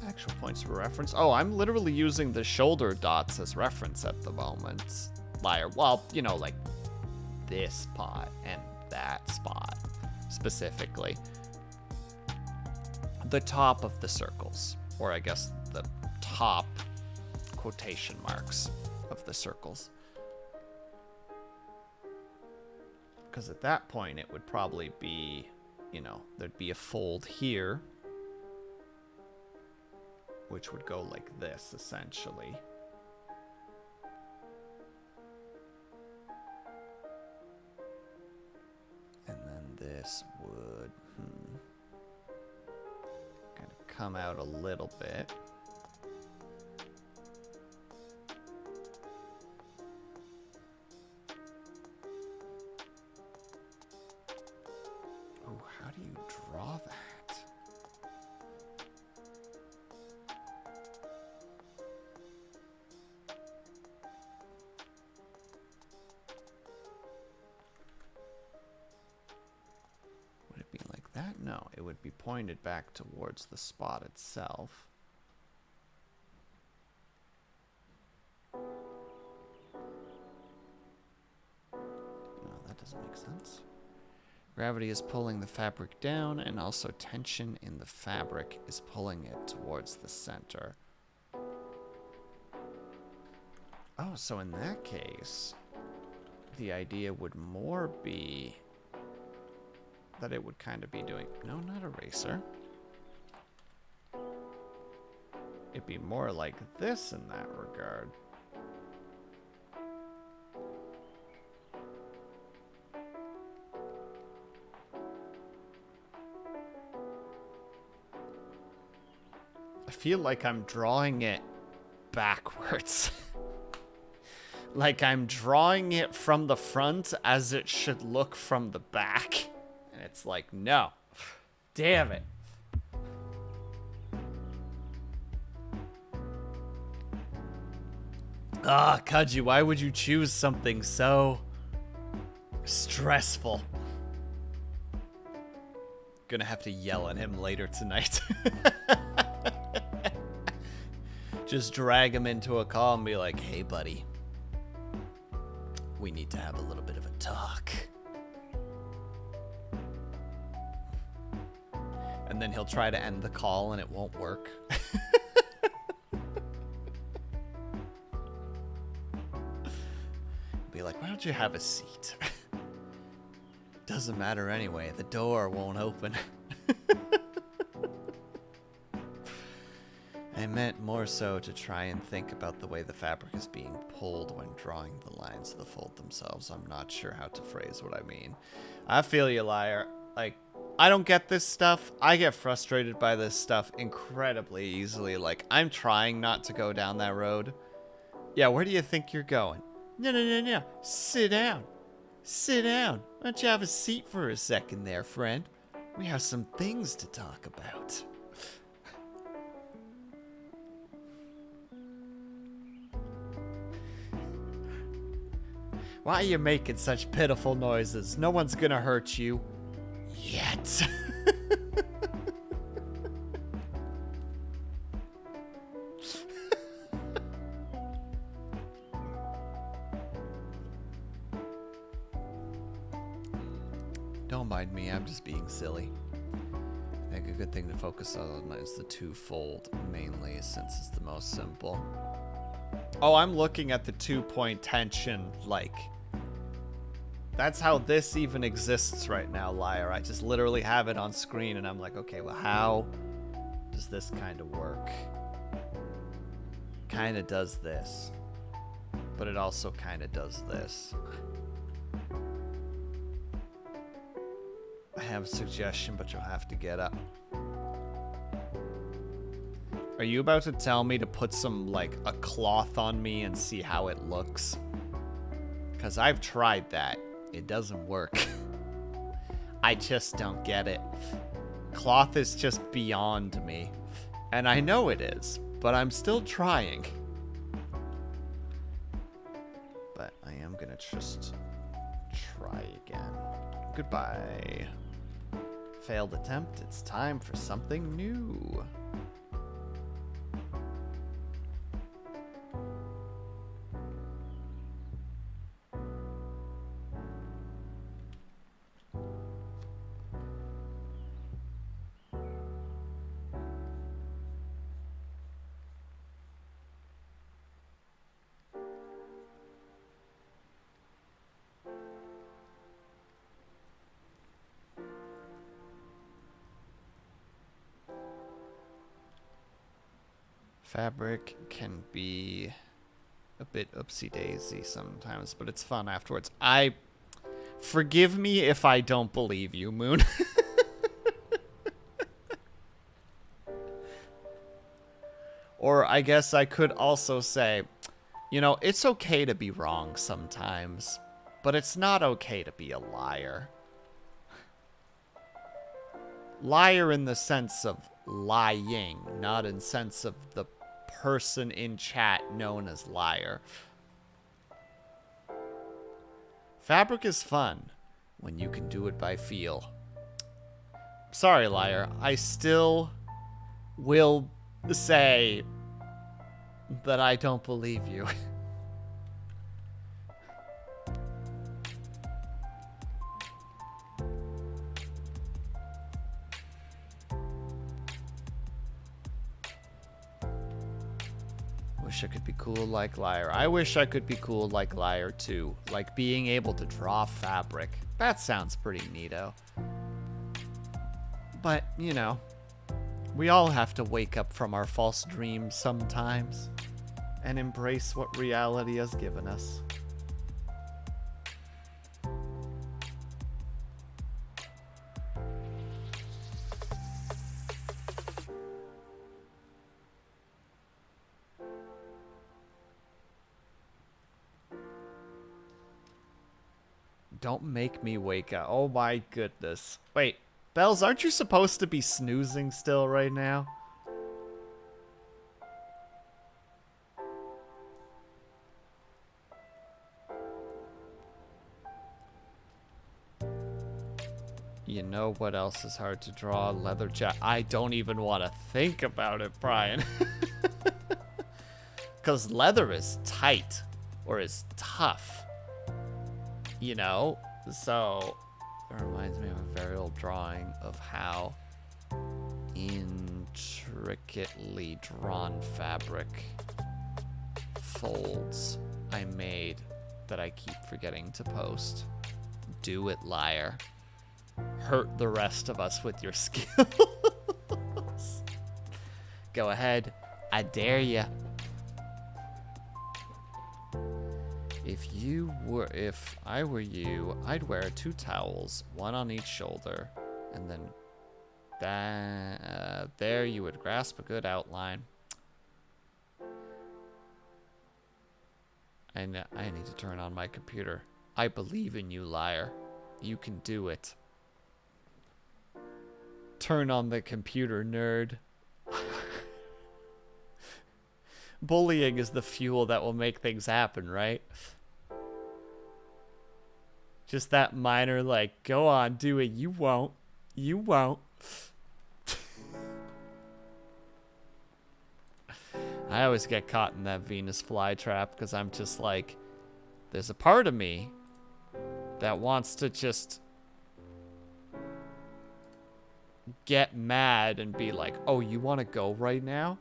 Actual points for reference. Oh, I'm literally using the shoulder dots as reference at the moment. Liar. Well, you know, like this spot and that spot specifically. The top of the circles, or I guess the top quotation marks of the circles. Because at that point, it would probably be, you know, there'd be a fold here, which would go like this, essentially. And then this would kind of come out a little bit. Oh, how do you draw that? That? No, it would be pointed back towards the spot itself. No, that doesn't make sense. Gravity is pulling the fabric down, and also tension in the fabric is pulling it towards the center. Oh, so in that case, the idea would more be that it would kind of be doing... No, not eraser. It'd be more like this in that regard. I feel like I'm drawing it backwards. Like I'm drawing it from the front as it should look from the back. And it's like, no. Damn it. Ah, Kaji, why would you choose something so stressful? Gonna have to yell at him later tonight. Just drag him into a call and be like, hey, buddy. We need to have a little bit of a talk. And then he'll try to end the call and it won't work. Be like, why don't you have a seat? Doesn't matter anyway. The door won't open. I meant more so to try and think about the way the fabric is being pulled when drawing the lines of the fold themselves. I'm not sure how to phrase what I mean. I feel you, liar. Like, I don't get this stuff. I get frustrated by this stuff incredibly easily. Like, I'm trying not to go down that road. Yeah, where do you think you're going? No. Sit down. Sit down. Why don't you have a seat for a second there, friend? We have some things to talk about. Why are you making such pitiful noises? No one's gonna hurt you. Yet. Don't mind me, I'm just being silly. I think a good thing to focus on is the two-fold, mainly, since it's the most simple. Oh, I'm looking at the 2-point tension, like... That's how this even exists right now, liar. I just literally have it on screen, and I'm like, okay, well, how does this kind of work? Kind of does this. But it also kind of does this. I have a suggestion, but you'll have to get up. Are you about to tell me to put some, like, a cloth on me and see how it looks? Because I've tried that. It doesn't work. I just don't get it. Cloth is just beyond me. And I know it is, but I'm still trying. But I am gonna just try again. Goodbye. Failed attempt. It's time for something new. Fabric can be a bit oopsie-daisy sometimes, but it's fun afterwards. Forgive me if I don't believe you, Moon. Or I guess I could also say, you know, it's okay to be wrong sometimes, but it's not okay to be a liar. Liar in the sense of lying, not in sense of the person in chat known as liar. Fabric is fun when you can do it by feel. Sorry, liar. I still will say that I don't believe you. Wish I could be cool like liar. I wish I could be cool like liar too. Like being able to draw fabric. That sounds pretty neato. But, you know, we all have to wake up from our false dreams sometimes and embrace what reality has given us. Don't make me wake up. Oh my goodness. Wait, Bells, aren't you supposed to be snoozing still right now? You know what else is hard to draw? Leather jacket. I don't even want to think about it, Brian. Because leather is tight, or is tough. You know? So, it reminds me of a very old drawing of how intricately drawn fabric folds I made that I keep forgetting to post. Do it, liar. Hurt the rest of us with your skills. Go ahead. I dare ya. If I were you, I'd wear 2 towels, 1 on each shoulder, and then there you would grasp a good outline. I need to turn on my computer. I believe in you, liar. You can do it. Turn on the computer, nerd. Bullying is the fuel that will make things happen, right? Just that minor, like, go on, do it. You won't. You won't. I always get caught in that Venus flytrap because I'm just like, there's a part of me that wants to just get mad and be like, oh, you want to go right now?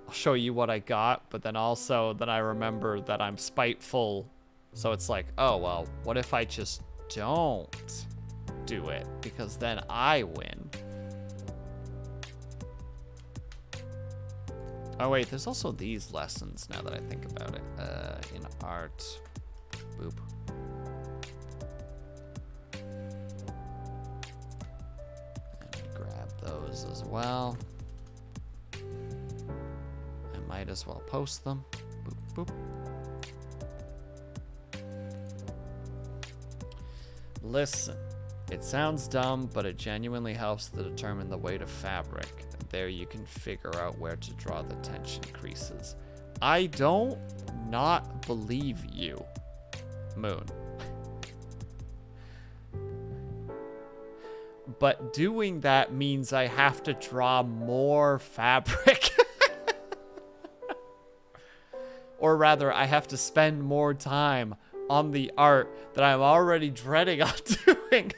I'll show you what I got, but then also then I remember that I'm spiteful. So it's like, oh, well, what if I just don't do it? Because then I win. Oh, wait, there's also these lessons now that I think about it. In art. Boop. Let me grab those as well. I might as well post them. Boop, boop. Listen, it sounds dumb, but it genuinely helps to determine the weight of fabric. There you can figure out where to draw the tension creases. I don't not believe you, Moon. But doing that means I have to draw more fabric. Or rather, I have to spend more time on the art that I'm already dreading on doing.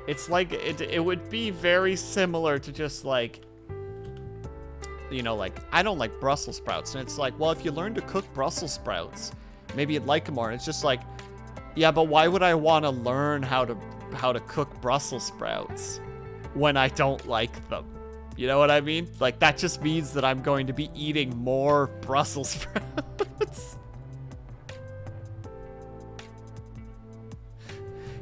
It's like, it would be very similar to just like you know, like, I don't like Brussels sprouts. And it's like, well, if you learn to cook Brussels sprouts, maybe you'd like them more. And it's just like, yeah, but why would I want to learn how to cook Brussels sprouts when I don't like them? You know what I mean? Like, that just means that I'm going to be eating more Brussels sprouts.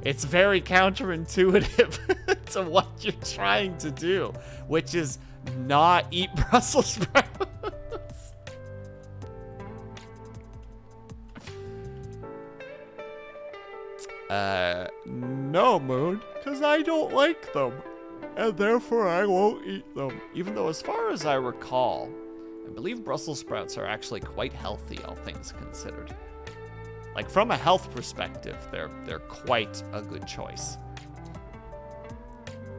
It's very counterintuitive to what you're trying to do, which is not eat Brussels sprouts. No, Moon, because I don't like them, and therefore I won't eat them. Even though, as far as I recall, I believe Brussels sprouts are actually quite healthy, all things considered. Like, from a health perspective, they're quite a good choice.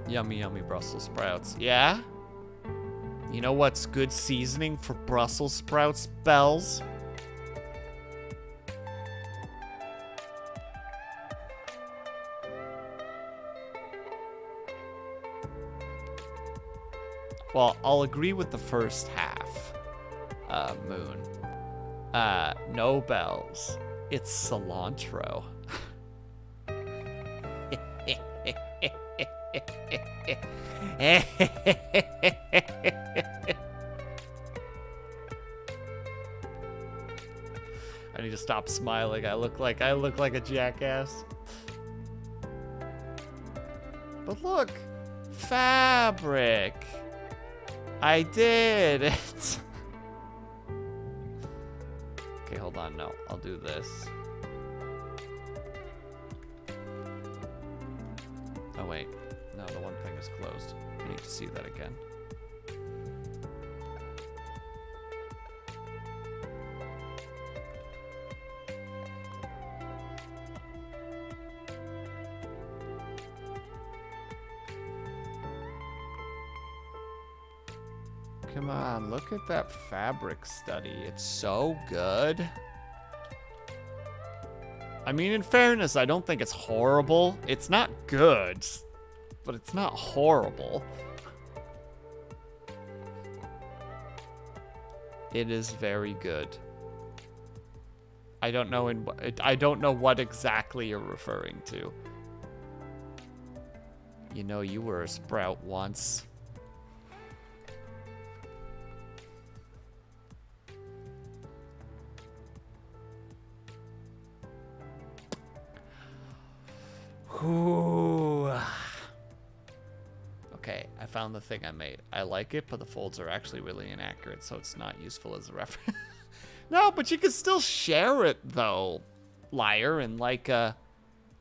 Yummy, yummy Brussels sprouts. Yeah? You know what's good seasoning for Brussels sprouts, Bells? Well, I'll agree with the first half, Moon. No, Bells. It's cilantro. I need to stop smiling. I look like a jackass. But look, fabric. I did it. Okay, hold on. No, I'll do this. Oh, wait. No, the one thing is closed. I need to see that again. Come on, look at that fabric study. It's so good. I mean, in fairness, I don't think it's horrible. It's not good, but it's not horrible. It is very good. I don't know what exactly you're referring to. You know, you were a sprout once. Ooh. Okay, I found the thing I made. I like it, but the folds are actually really inaccurate, so it's not useful as a reference. No, but you can still share it, though, liar, and like,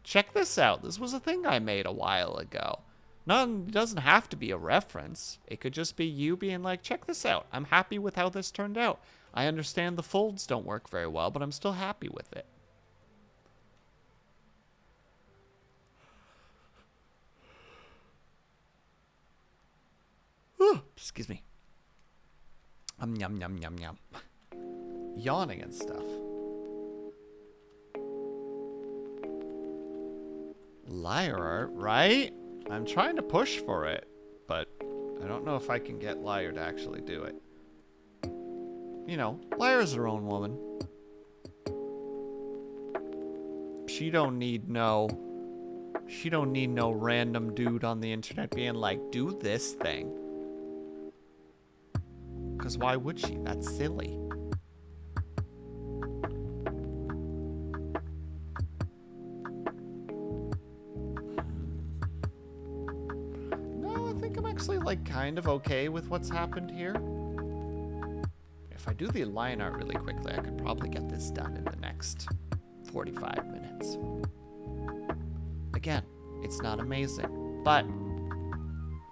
check this out. This was a thing I made a while ago. It doesn't have to be a reference. It could just be you being like, check this out. I'm happy with how this turned out. I understand the folds don't work very well, but I'm still happy with it. Excuse me. Yum, yum, yum, yum. Yawning and stuff. Liar art, right? I'm trying to push for it, but I don't know if I can get Liar to actually do it. You know, Liar's her own woman. She don't need no random dude on the internet being like, do this thing. Because why would she? That's silly. No, I think I'm actually, like, kind of okay with what's happened here. If I do the line art really quickly, I could probably get this done in the next 45 minutes. Again, it's not amazing, but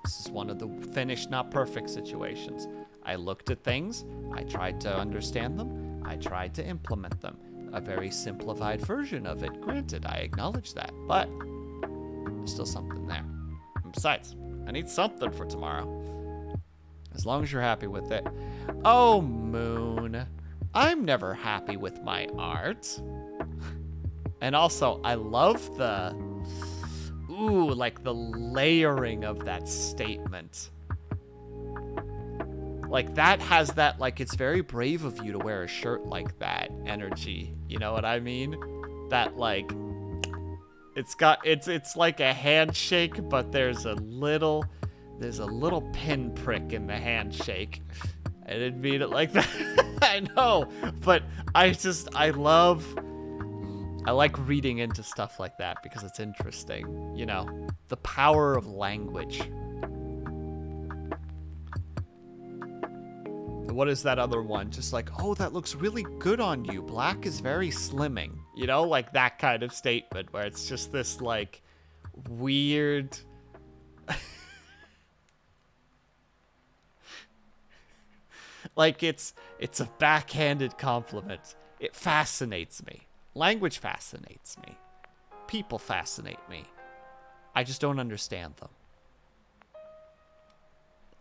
this is one of the finished, not perfect situations. I looked at things, I tried to understand them, I tried to implement them. A very simplified version of it, granted, I acknowledge that, but there's still something there. And besides, I need something for tomorrow. As long as you're happy with it. Oh, Moon, I'm never happy with my art. And also, I love the, like the layering of that statement. Like, that has that, like, it's very brave of you to wear a shirt like that energy. You know what I mean? That, like, it's like a handshake, but there's a little pinprick in the handshake. I didn't mean it like that. I know, but I like reading into stuff like that because it's interesting, you know, the power of language. What is that other one? Just like, oh, that looks really good on you. Black is very slimming, you know, like that kind of statement where it's just this like weird like it's a backhanded compliment. It fascinates me. Language fascinates me. People fascinate me. I just don't understand them.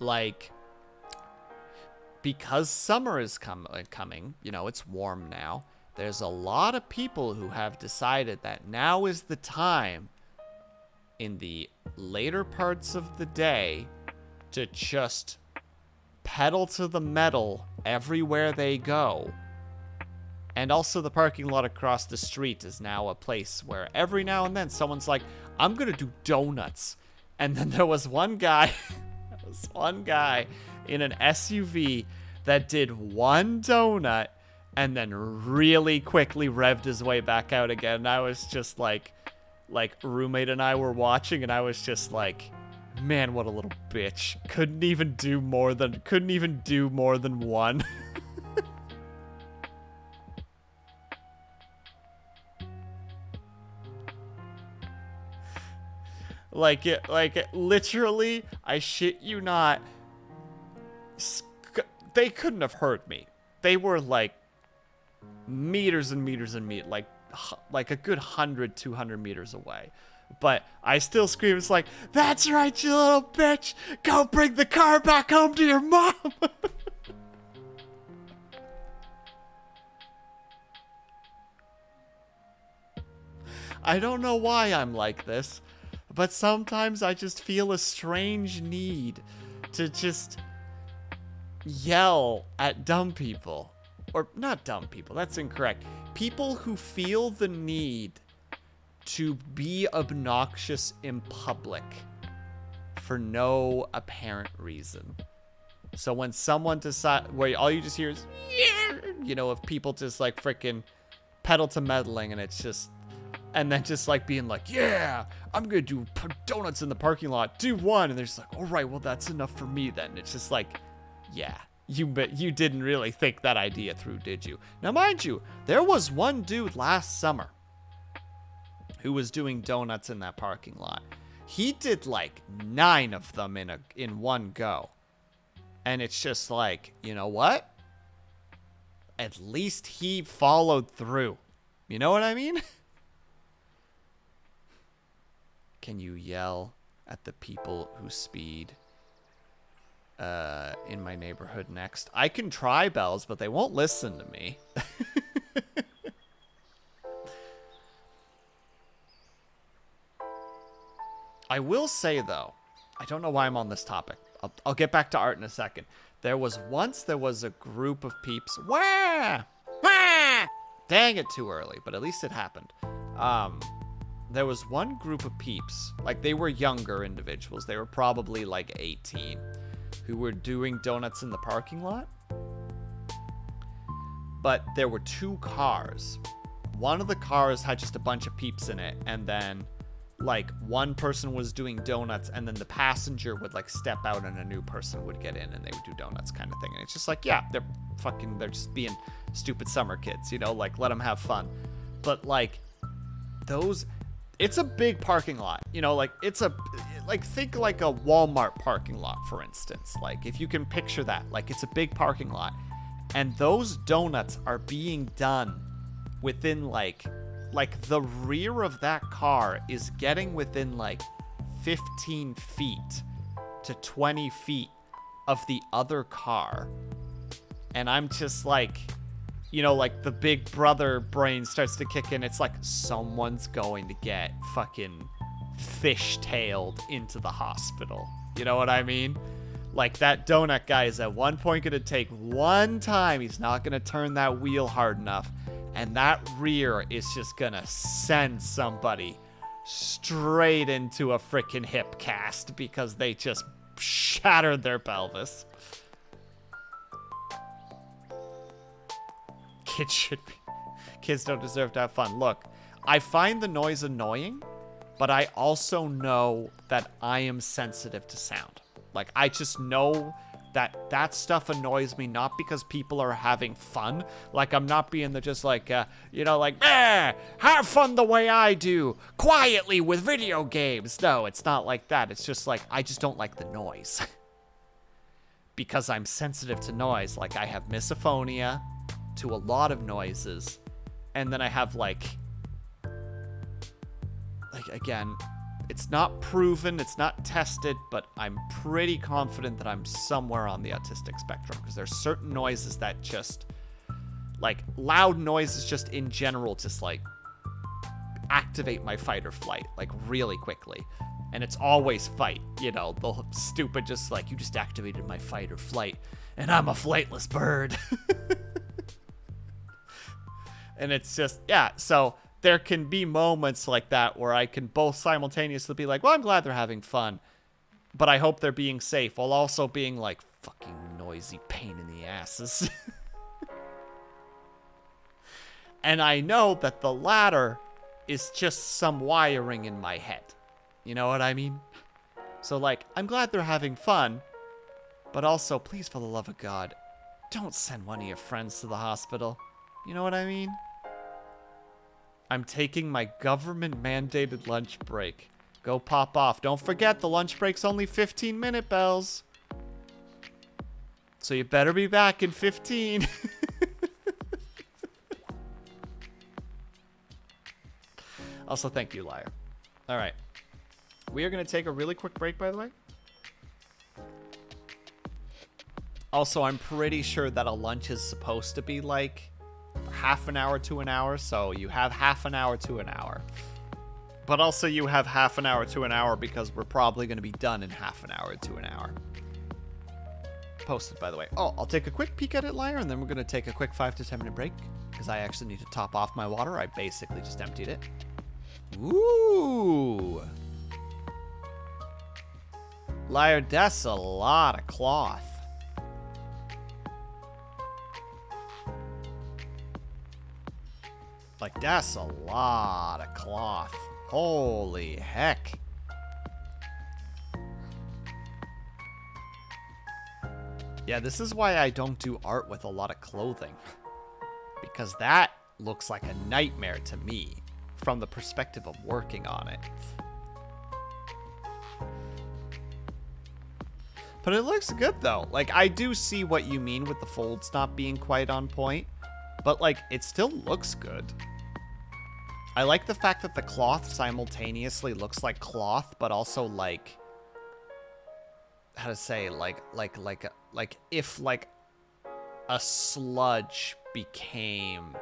Like, because summer is coming, you know, it's warm now. There's a lot of people who have decided that now is the time in the later parts of the day to just pedal to the metal everywhere they go. And also the parking lot across the street is now a place where every now and then someone's like, I'm gonna do donuts. And then there was one guy, in an SUV that did one donut and then really quickly revved his way back out again. And I was just like roommate and I were watching and I was just like, man, what a little bitch. Couldn't even do more than one. Like literally, I shit you not, they couldn't have heard me. They were like meters and meters and meters, like a good 100, 200 meters away. But I still scream, it's like, that's right, you little bitch! Go bring the car back home to your mom! I don't know why I'm like this, but sometimes I just feel a strange need to just yell at dumb people. Or not dumb people, that's incorrect. People who feel the need to be obnoxious in public for no apparent reason. So when someone decides, where all you just hear is, you know, if people just like freaking pedal to meddling, and it's just, and then just like being like, yeah, I'm gonna do donuts in the parking lot, do one, and they're just like, all right, well that's enough for me then. It's just like, yeah, you didn't really think that idea through, did you? Now mind you, there was one dude last summer who was doing donuts in that parking lot. He did like 9 of them in one go. And it's just like, you know what? At least he followed through. You know what I mean? Can you yell at the people who speed in my neighborhood next? I can try, Bells, but they won't listen to me. I will say, though, I don't know why I'm on this topic. I'll get back to art in a second. There was a group of peeps. Wah! Wah! Dang it, too early, but at least it happened. There was one group of peeps, like they were younger individuals. They were probably like 18, who were doing donuts in the parking lot. But there were 2 cars. One of the cars had just a bunch of peeps in it, and then like one person was doing donuts, and then the passenger would like step out and a new person would get in and they would do donuts, kind of thing. And it's just like, yeah, they're just being stupid summer kids, you know, like let them have fun. But like it's a big parking lot, you know, like think like a Walmart parking lot, for instance. Like if you can picture that, like it's a big parking lot, and those donuts are being done within like the rear of that car is getting within like 15 feet to 20 feet of the other car. And I'm just like, you know, like the big brother brain starts to kick in. It's like someone's going to get fucking fishtailed into the hospital. You know what I mean? Like, that donut guy is at one point going to take one time. He's not going to turn that wheel hard enough. And that rear is just going to send somebody straight into a freaking hip cast because they just shattered their pelvis. Kids don't deserve to have fun. Look, I find the noise annoying, but I also know that I am sensitive to sound. Like, I just know that that stuff annoys me, not because people are having fun. Like, I'm not being the just like, you know, like, have fun the way I do, quietly with video games. No, it's not like that. It's just like, I just don't like the noise. Because I'm sensitive to noise. Like, I have misophonia to a lot of noises. And then I have, like, again, it's not proven, it's not tested, but I'm pretty confident that I'm somewhere on the autistic spectrum because there's certain noises that just, like, loud noises just in general just, like, activate my fight or flight, like, really quickly. And it's always fight, you know, the stupid just, like, you just activated my fight or flight, and I'm a flightless bird. And it's just, yeah, so there can be moments like that where I can both simultaneously be like, well, I'm glad they're having fun, but I hope they're being safe, while also being like, fucking noisy pain in the asses. And I know that the latter is just some wiring in my head. You know what I mean? So, like, I'm glad they're having fun, but also, please, for the love of God, don't send one of your friends to the hospital. You know what I mean? I'm taking my government-mandated lunch break. Go pop off. Don't forget, the lunch break's only 15-minute bells. So you better be back in 15. Also, thank you, liar. All right. We are going to take a really quick break, by the way. Also, I'm pretty sure that a lunch is supposed to be like half an hour to an hour, so you have half an hour to an hour. But also you have half an hour to an hour because we're probably going to be done in half an hour to an hour. Posted, by the way. Oh, I'll take a quick peek at it, liar, and then we're going to take a quick 5 to 10 minute break because I actually need to top off my water. I basically just emptied it. Ooh. Liar, that's a lot of cloth. Like, that's a lot of cloth. Holy heck. Yeah, this is why I don't do art with a lot of clothing. Because that looks like a nightmare to me from the perspective of working on it. But it looks good, though. Like, I do see what you mean with the folds not being quite on point. But, like, it still looks good. I like the fact that the cloth simultaneously looks like cloth, but also, like, how to say, like if, like, a sludge became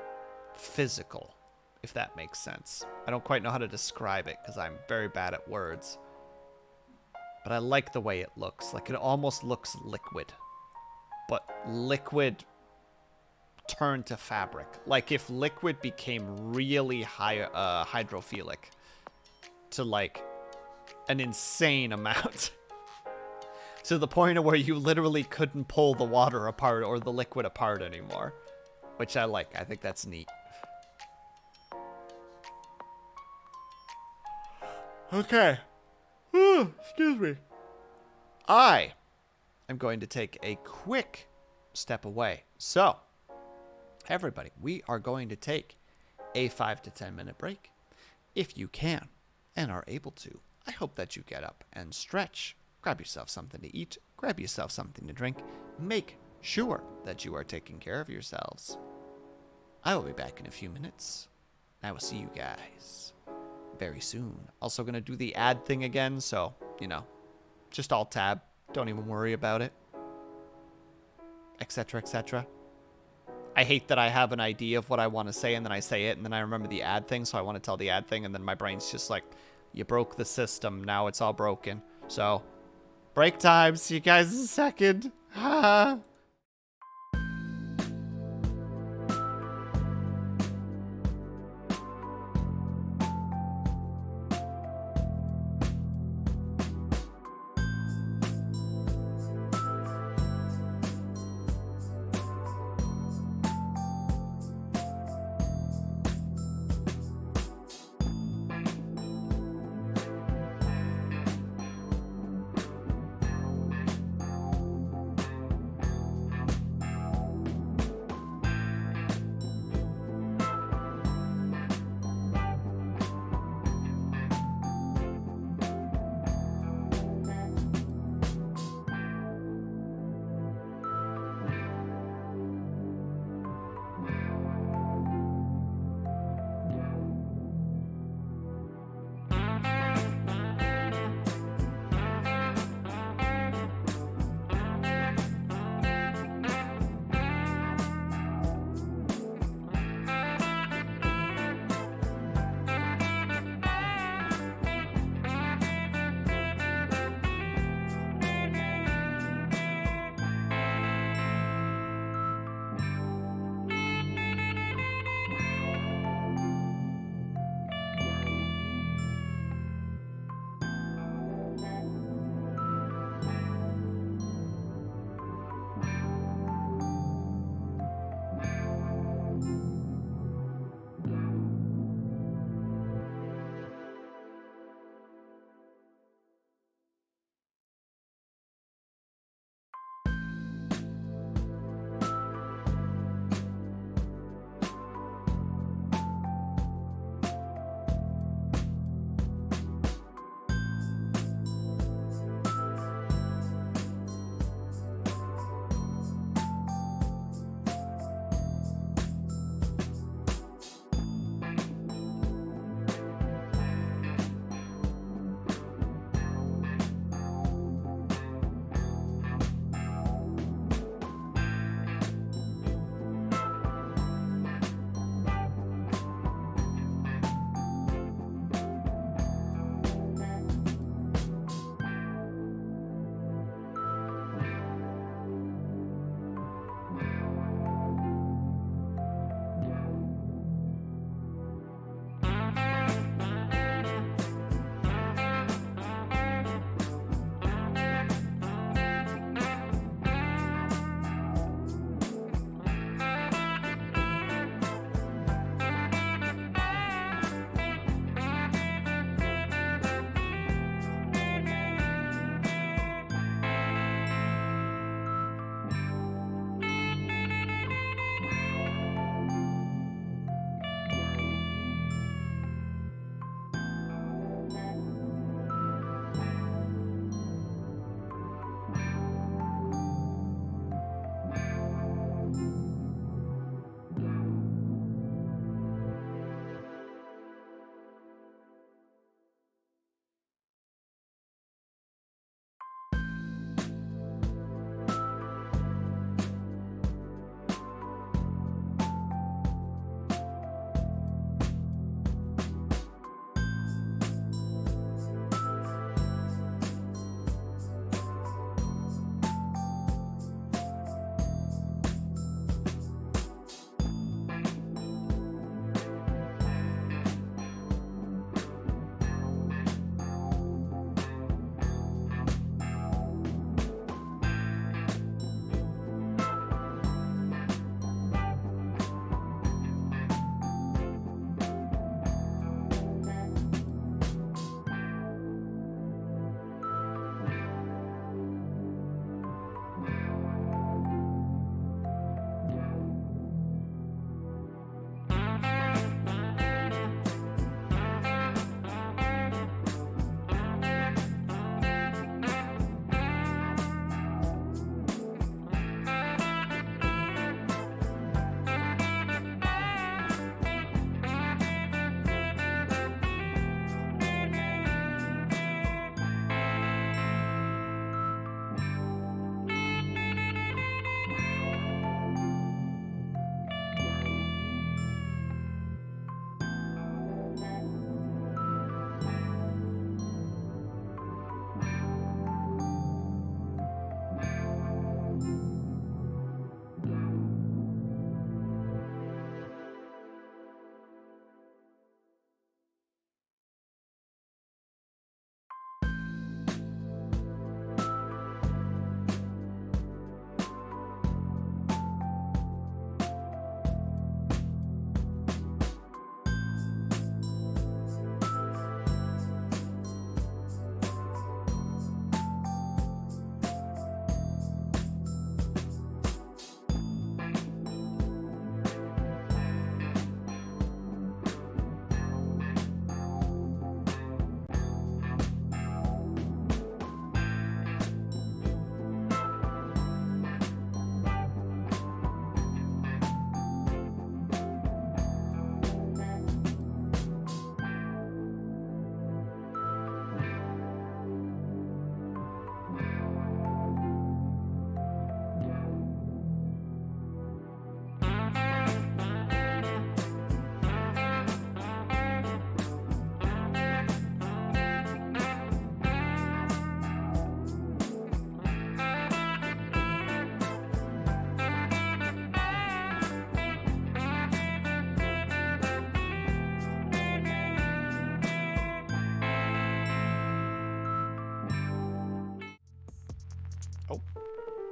physical, if that makes sense. I don't quite know how to describe it, because I'm very bad at words. But I like the way it looks. Like, it almost looks liquid. But liquid turned to fabric. Like, if liquid became really hydrophilic to, like, an insane amount. To the point of where you literally couldn't pull the water apart or the liquid apart anymore. Which I like. I think that's neat. Okay. Excuse me. I am going to take a quick step away. So, everybody, we are going to take a 5 to 10 minute break. If you can and are able to, I hope that you get up and stretch. Grab yourself something to eat. Grab yourself something to drink. Make sure that you are taking care of yourselves. I will be back in a few minutes. I will see you guys very soon. Also going to do the ad thing again, so, you know, just alt tab. Don't even worry about it. Etc., etc. I hate that I have an idea of what I want to say, and then I say it, and then I remember the ad thing, so I want to tell the ad thing, and then my brain's just like, you broke the system, now it's all broken. So, Break time. See you guys in a second. Ah.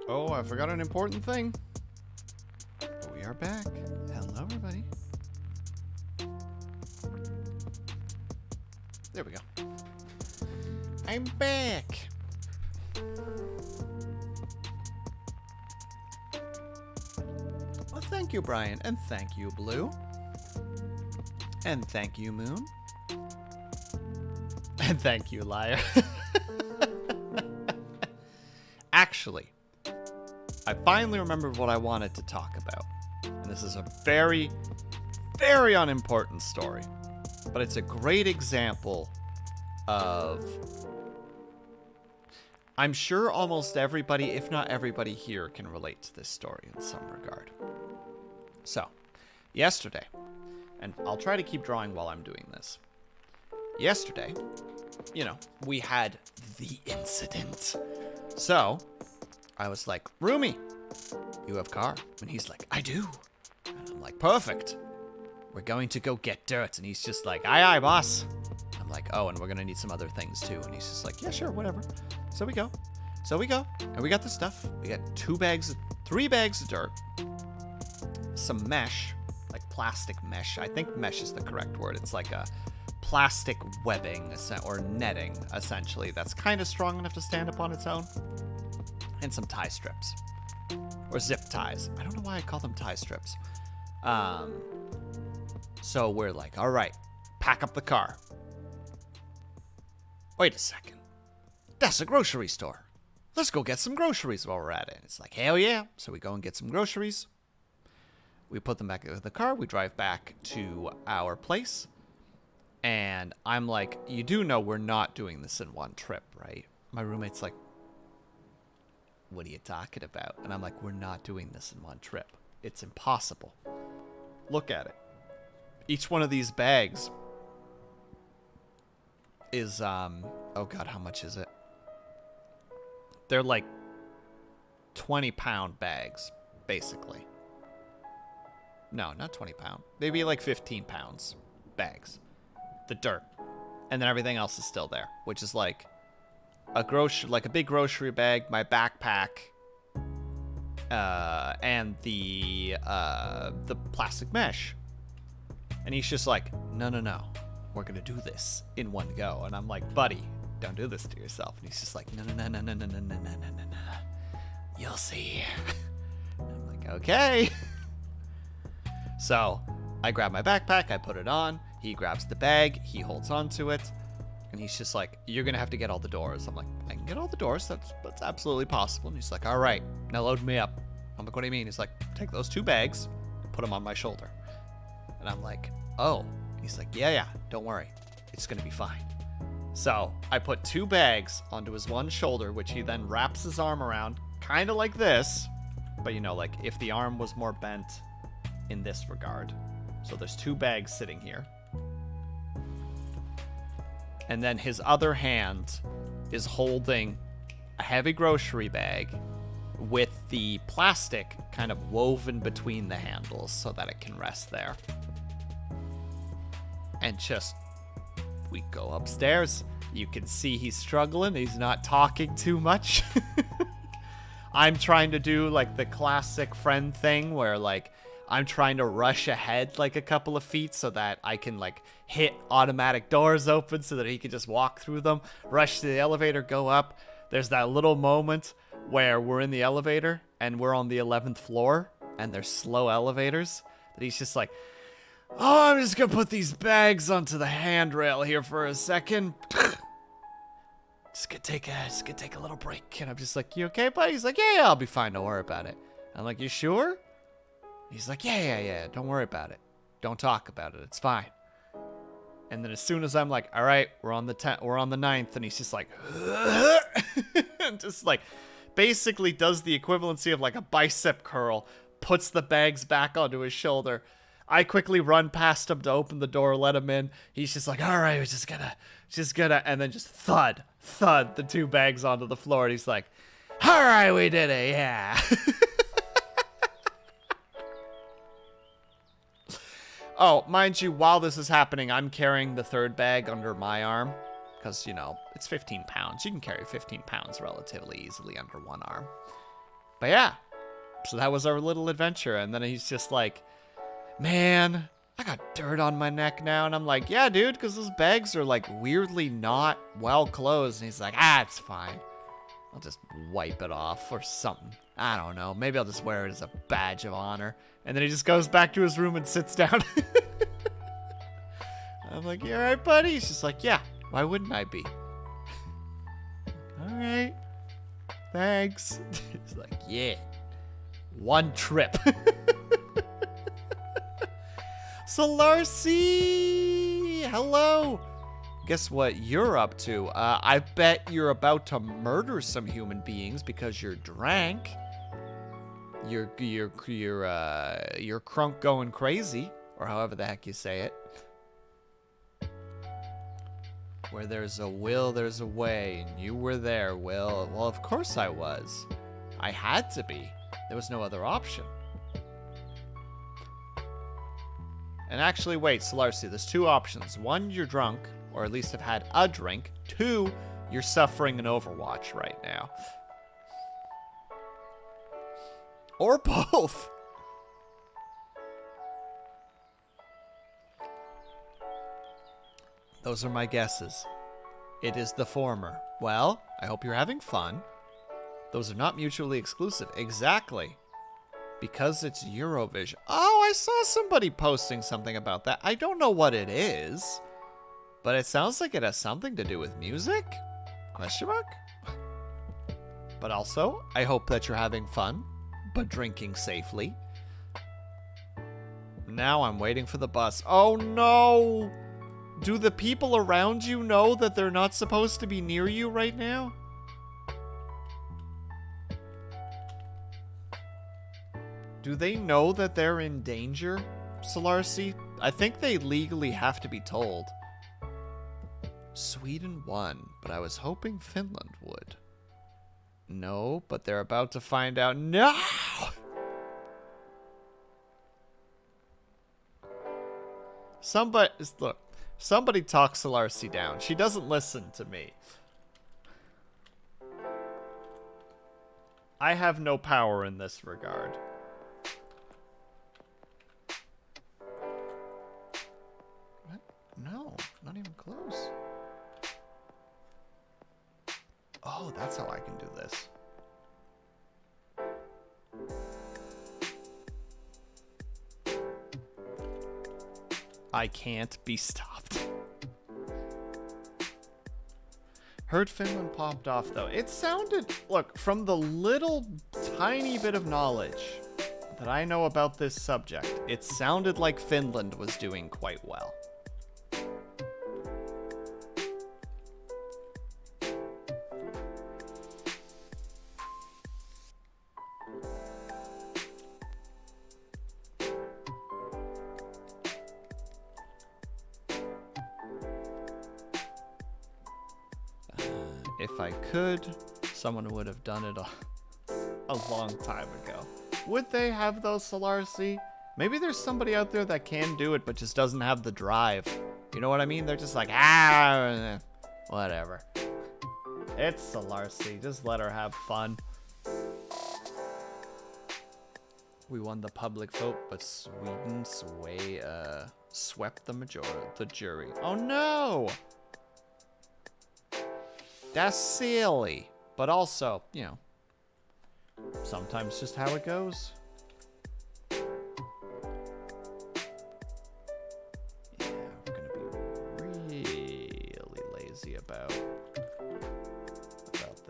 Oh, I forgot an important thing. We are back. Hello, everybody. There we go. I'm back. Well, thank you, Brian. And thank you, Blue. And thank you, Moon. And thank you, Liar. Actually, I finally remembered what I wanted to talk about. And this is a very, very unimportant story. But it's a great example of... I'm sure almost everybody, if not everybody here, can relate to this story in some regard. So, yesterday, and I'll try to keep drawing while I'm doing this. Yesterday, you know, we had the incident. So, I was like, Roomie, you have car? And he's like, I do. And I'm like, perfect. We're going to go get dirt. And he's just like, aye, aye, boss. I'm like, oh, and we're going to need some other things too. And he's just like, yeah, sure, whatever. So we go. And we got the stuff. We got 3 bags of dirt. Some mesh, like plastic mesh. I think mesh is the correct word. It's like a plastic webbing or netting, essentially, that's kind of strong enough to stand up on its own. And some tie strips. Or zip ties. I don't know why I call them tie strips. So we're like, all right, pack up the car. Wait a second. That's a grocery store. Let's go get some groceries while we're at it. It's like, hell yeah. So we go and get some groceries. We put them back in the car. We drive back to our place. And I'm like, you do know we're not doing this in one trip, right? My roommate's like, what are you talking about? And I'm like, we're not doing this in one trip. It's impossible. Look at it. Each one of these bags is, oh God, how much is it? They're like 20-pound bags, basically. No, not 20 pound. Maybe like 15 pounds bags. The dirt. And then everything else is still there, which is like a big grocery bag, my backpack, and the plastic mesh. And he's just like, no, we're gonna do this in one go. And I'm like, buddy, don't do this to yourself. And he's just like, no. You'll see. And I'm like, okay. So I grab my backpack, I put it on. He grabs the bag, he holds on to it, and he's just like, you're gonna have to get all the doors. I'm like, I can get all the doors, that's absolutely possible. And he's like, all right, now load me up. I'm like, what do you mean? He's like, take those 2 bags, put them on my shoulder. And I'm like, oh. He's like, yeah, don't worry, it's gonna be fine. So I put 2 bags onto his one shoulder, which he then wraps his arm around, kind of like this, but you know, like if the arm was more bent in this regard. So there's 2 bags sitting here. And then his other hand is holding a heavy grocery bag with the plastic kind of woven between the handles so that it can rest there. And we go upstairs. You can see he's struggling. He's not talking too much. I'm trying to do like the classic friend thing where like I'm trying to rush ahead like a couple of feet so that I can like hit automatic doors open so that he can just walk through them, rush to the elevator, go up. There's that little moment where we're in the elevator and we're on the 11th floor and there's slow elevators that he's just like, oh, I'm just gonna put these bags onto the handrail here for a second. Just gonna take a little break. And I'm just like, you okay, buddy? He's like, yeah, I'll be fine. Don't worry about it. I'm like, you sure? He's like, yeah. Don't worry about it. Don't talk about it. It's fine. And then as soon as I'm like, all right, we're on the 9th, and he's just like, and just like, basically does the equivalency of like a bicep curl, puts the bags back onto his shoulder. I quickly run past him to open the door, let him in. He's just like, all right, we're just gonna, and then just thud the 2 bags onto the floor. And he's like, all right, we did it, yeah. Oh, mind you, while this is happening, I'm carrying the 3rd bag under my arm. Because, you know, it's 15 pounds. You can carry 15 pounds relatively easily under one arm. But yeah, so that was our little adventure. And then he's just like, man, I got dirt on my neck now. And I'm like, yeah, dude, because those bags are like weirdly not well closed. And he's like, it's fine. I'll just wipe it off or something. I don't know. Maybe I'll just wear it as a badge of honor. And then he just goes back to his room and sits down. I'm like, you all right, buddy? He's just like, yeah, why wouldn't I be? All right. Thanks. He's like, yeah. One trip. Solarcy! Hello! Guess what you're up to? I bet you're about to murder some human beings because you're drank. You're crunk going crazy, or however the heck you say it. Where there's a will, there's a way, and you were there, Will. Well, of course I was. I had to be. There was no other option. And actually, wait, Solarcy, there's two options. One, you're drunk, or at least have had a drink. Two, you're suffering an Overwatch right now. Or both. Those are my guesses. It is the former. Well, I hope you're having fun. Those are not mutually exclusive. Exactly. Because it's Eurovision. Oh, I saw somebody posting something about that. I don't know what it is, but it sounds like it has something to do with music? Question mark? But also, I hope that you're having fun, but drinking safely. Now I'm waiting for the bus. Oh no! Do the people around you know that they're not supposed to be near you right now? Do they know that they're in danger, Solarcy? I think they legally have to be told. Sweden won, but I was hoping Finland would. No, but they're about to find out. No! Somebody talk Solarcy down. She doesn't listen to me. I have no power in this regard. What? No, not even close. Oh, that's how I can do this. I can't be stopped. Heard Finland popped off, though. It sounded... Look, from the little tiny bit of knowledge that I know about this subject, it sounded like Finland was doing quite well. If I could, someone would have done it a long time ago. Would they have those, Solarcy? Maybe there's somebody out there that can do it, but just doesn't have the drive. You know what I mean? They're just like, whatever. It's Solarcy. Just let her have fun. We won the public vote, but Sweden swept the jury. Oh no! That's silly. But also, you know, sometimes just how it goes. Yeah, we're gonna be really lazy about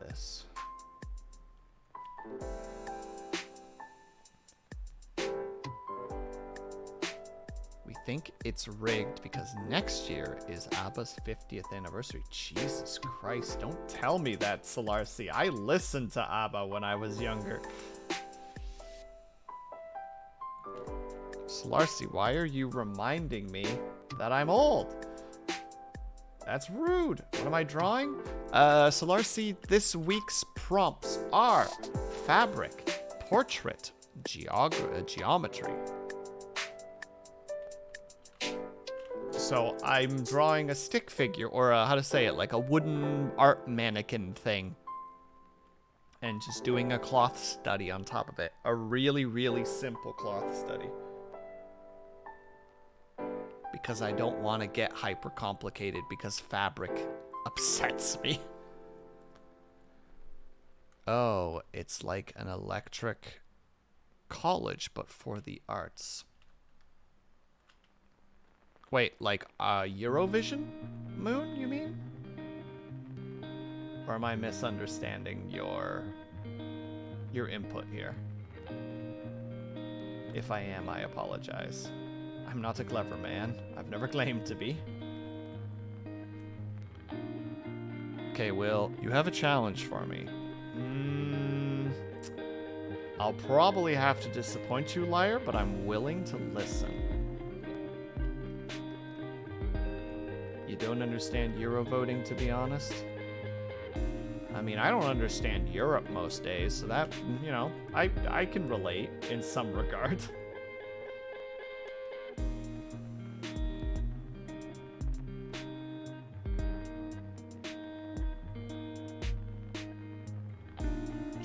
this. We think it's rigged because next year is ABBA's 50th anniversary. Jesus Christ, don't tell me that, Solarcy. I listened to ABBA when I was younger. Solarcy, why are you reminding me that I'm old? That's rude. What am I drawing? Solarcy, this week's prompts are fabric, portrait, geometry. So I'm drawing a stick figure, or how to say it, like a wooden art mannequin thing. and just doing a cloth study on top of it. A really, really simple cloth study. Because I don't want to get hyper complicated because fabric upsets me. Oh, it's like an electric college, but for the arts. Wait, like a Eurovision moon, you mean? Or am I misunderstanding your input here? If I am, I apologize. I'm not a clever man. I've never claimed to be. Okay, Will, you have a challenge for me. I'll probably have to disappoint you, liar, but I'm willing to listen. You don't understand Euro voting, to be honest? I mean, I don't understand Europe most days, so that, you know, I can relate in some regard.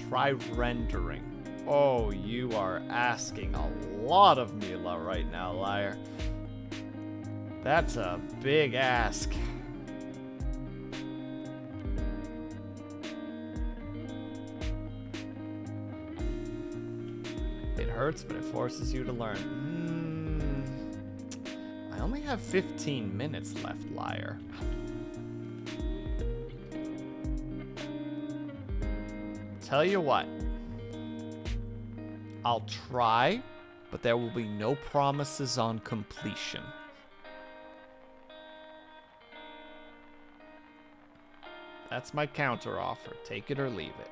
Try rendering. Oh, you are asking a lot of Mila right now, liar. That's a big ask. It hurts, but it forces you to learn. I only have 15 minutes left, liar. Tell you what. I'll try, but there will be no promises on completion. That's my counter offer. Take it or leave it.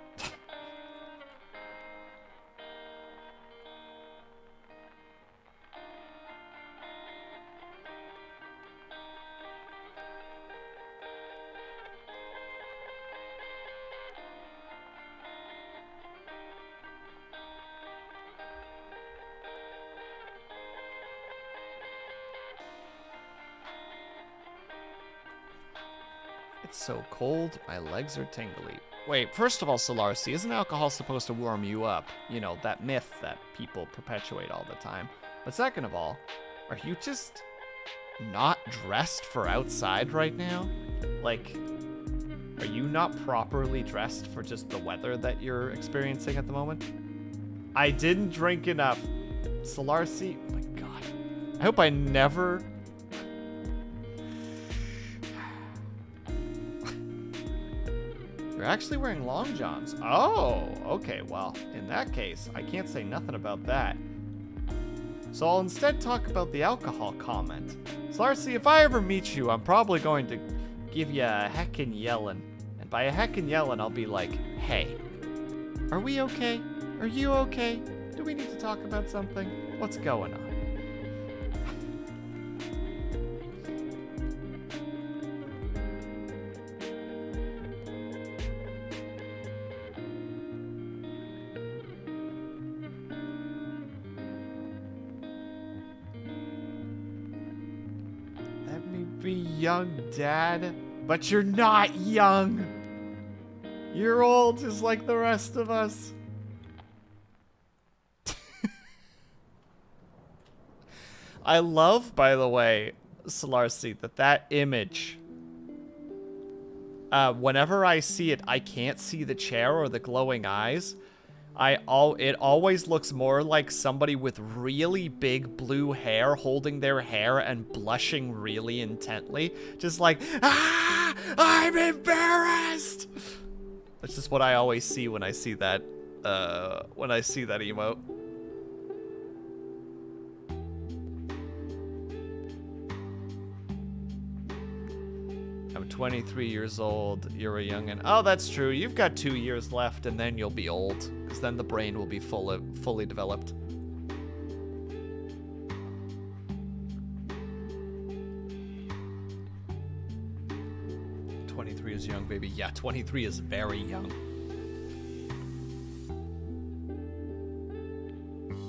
It's so cold, my legs are tingly. Wait, first of all, Solarcy, isn't alcohol supposed to warm you up? You know, that myth that people perpetuate all the time. But second of all, are you just not dressed for outside right now? Like, are you not properly dressed for just the weather that you're experiencing at the moment? I didn't drink enough. Solarcy, oh my god. I hope I never... You're actually wearing long johns. Oh, okay, well, in that case, I can't say nothing about that. So I'll instead talk about the alcohol comment. Solarcy, if I ever meet you, I'm probably going to give you a heckin' yellin'. And by a heckin' yellin', I'll be like, hey, are we okay? Are you okay? Do we need to talk about something? What's going on? Be young, Dad, but you're not young. You're old just like the rest of us. I love, by the way, Solarcy, that image, whenever I see it, I can't see the chair or the glowing eyes. It always looks more like somebody with really big blue hair holding their hair and blushing really intently. Just like, ah, I'm embarrassed. That's just what I always see when I see that, emote. I'm 23 years old. You're a youngin'. Oh, that's true. You've got 2 years left, and then you'll be old. Because then the brain will be fully developed. "23 is young, baby." Yeah, 23 is very young.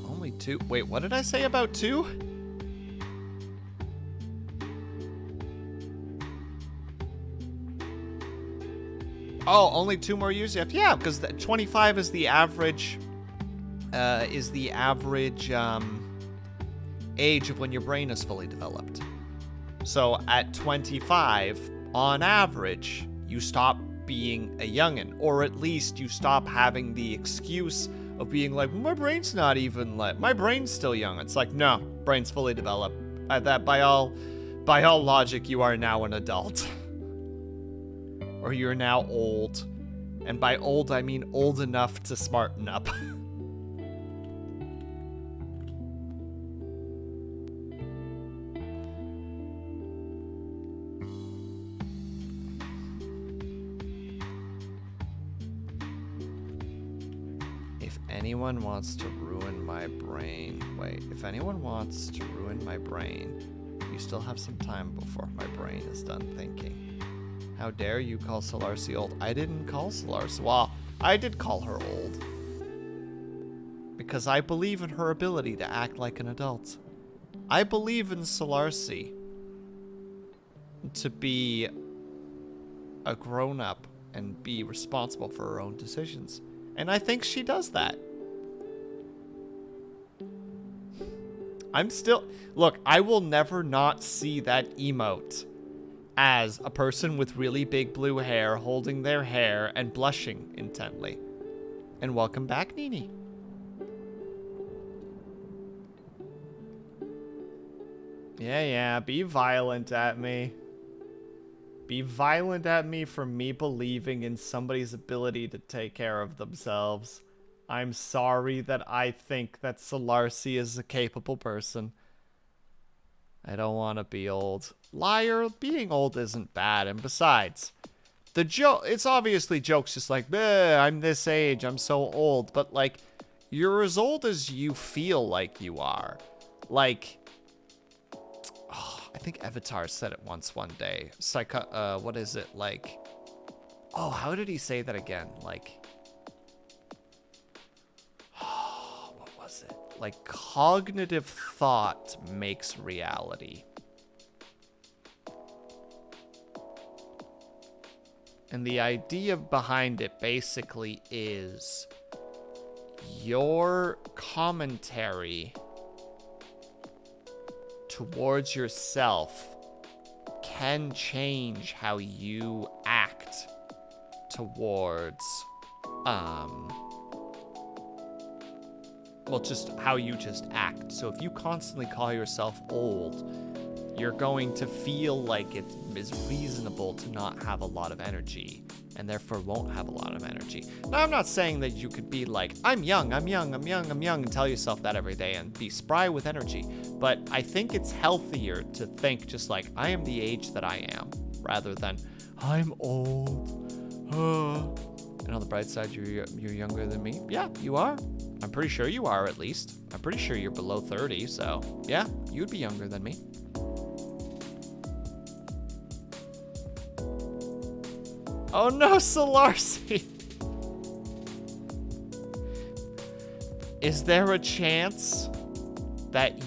Only 2. Wait, what did I say about 2? Oh, only 2 more years left. Yeah, because 25 is the average. Age of when your brain is fully developed. So at 25, on average, you stop being a youngin', or at least you stop having the excuse of being like, well, my brain's not even my brain's still young. It's like, no, brain's fully developed. That by all logic, you are now an adult. Or you're now old. And by old, I mean old enough to smarten up. If anyone wants to ruin my brain... Wait, if anyone wants to ruin my brain, you still have some time before my brain is done thinking. How dare you call Solarcy old? I didn't call Solarcy... Well, I did call her old. Because I believe in her ability to act like an adult. I believe in Solarcy to be a grown-up and be responsible for her own decisions. And I think she does that. I'm still... Look, I will never not see that emote as a person with really big blue hair holding their hair and blushing intently. And welcome back, Nini. Yeah, be violent at me. Be violent at me for me believing in somebody's ability to take care of themselves. I'm sorry that I think that Solarcy is a capable person. I don't want to be old. Liar, being old isn't bad. And besides, the joke, it's obviously jokes just like, I'm this age, I'm so old. But, like, you're as old as you feel like you are. Like, I think Avatar said it once one day. What is it? Like, oh, how did he say that again? Like, what was it? Like, cognitive thought makes reality. And the idea behind it basically is your commentary towards yourself can change how you act towards, well, just how you just act. So if you constantly call yourself old, you're going to feel like it is reasonable to not have a lot of energy, and therefore won't have a lot of energy. Now, I'm not saying that you could be like, I'm young, and tell yourself that every day and be spry with energy. But I think it's healthier to think just like, I am the age that I am, rather than, I'm old. And on the bright side, you're younger than me. Yeah, you are. I'm pretty sure you are, at least. I'm pretty sure you're below 30, so yeah, you'd be younger than me. Oh no, Solarcy! Is there a chance that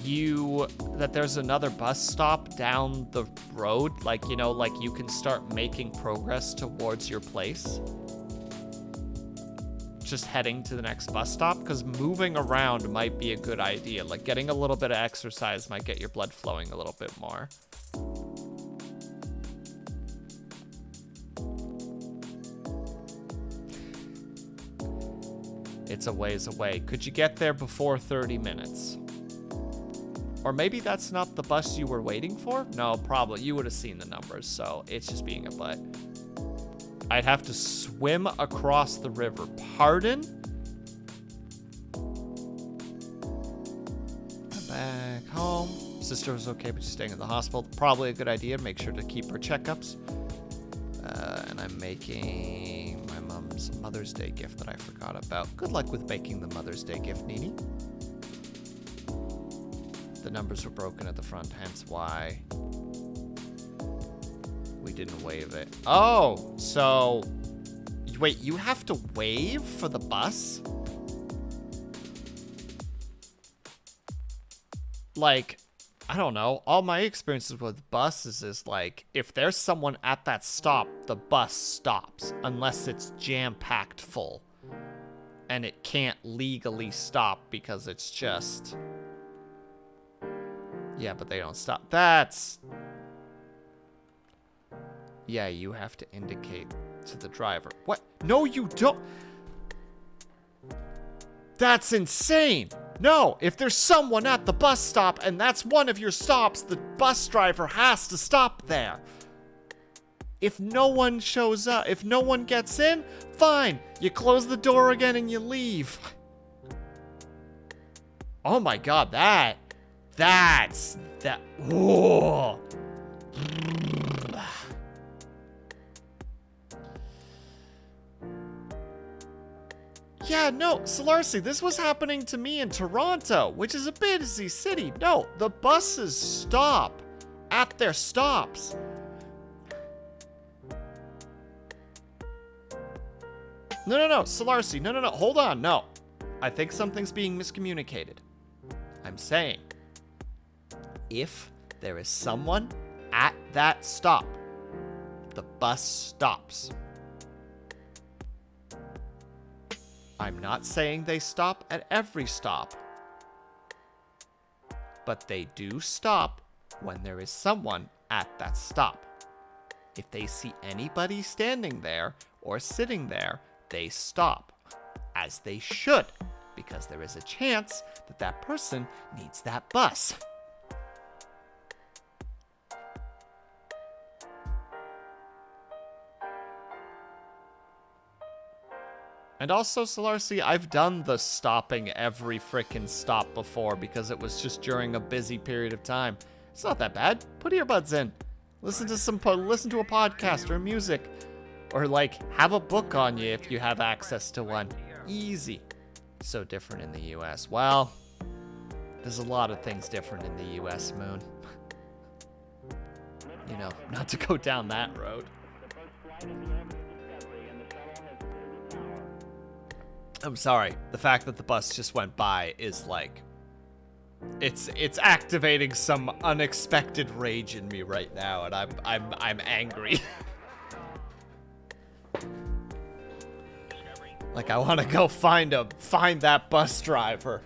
there's another bus stop down the road? Like, you know, like you can start making progress towards your place? Just heading to the next bus stop? Because moving around might be a good idea. Like, getting a little bit of exercise might get your blood flowing a little bit more. It's a ways away. Could you get there before 30 minutes? Or maybe that's not the bus you were waiting for? No, probably. You would have seen the numbers, so it's just being a butt. I'd have to swim across the river. Pardon? I'm back home. Sister was okay, but she's staying in the hospital. Probably a good idea. Make sure to keep her checkups. And I'm making my mom's Mother's Day gift that I forgot about. Good luck with making the Mother's Day gift, Nini. The numbers were broken at the front, hence why we didn't waive it. Oh, so wait, you have to waive for the bus? Like, I don't know. All my experiences with buses is like, if there's someone at that stop, the bus stops unless it's jam-packed full. And it can't legally stop because it's just... Yeah, but they don't stop. That's... Yeah, you have to indicate to the driver. What? No, you don't. That's insane. No, if there's someone at the bus stop and that's one of your stops, the bus driver has to stop there. If no one shows up, if no one gets in, fine. You close the door again and you leave. Oh my god, that's... Whoa. Yeah, no, Solarcy, this was happening to me in Toronto, which is a busy city. No, the buses stop at their stops. No, Solarcy, no, hold on, no. I think something's being miscommunicated. I'm saying, if there is someone at that stop, the bus stops. I'm not saying they stop at every stop, but they do stop when there is someone at that stop. If they see anybody standing there or sitting there, they stop, as they should, because there is a chance that that person needs that bus. And also, Solarcy, I've done the stopping every frickin' stop before because it was just during a busy period of time. It's not that bad. Put earbuds in. Listen to a podcast or music. Or, like, have a book on you if you have access to one. Easy. So different in the US. Well, there's a lot of things different in the US, Moon. You know, not to go down that road. I'm sorry. The fact that the bus just went by is like, it's activating some unexpected rage in me right now, and I'm angry. Like, I want to go find that bus driver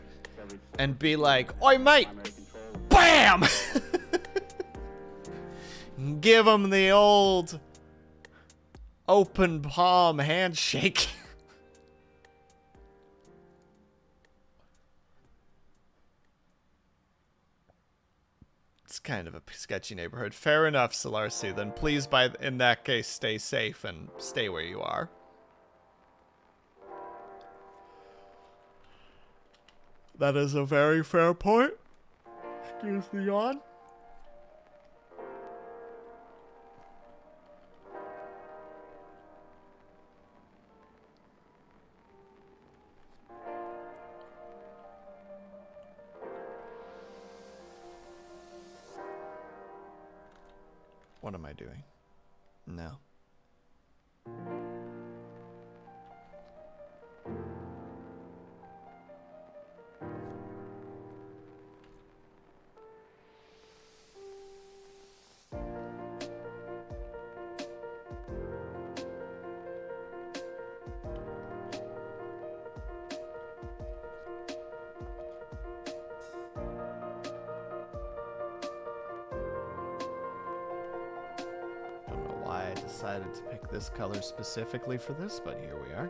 and be like, "Oi, mate!" Bam! Give him the old open palm handshake. It's kind of a sketchy neighborhood. Fair enough, Solarcy. Then please, in that case, stay safe and stay where you are. That is a very fair point. Excuse the yawn. What am I doing? No. Decided to pick this color specifically for this, but here we are.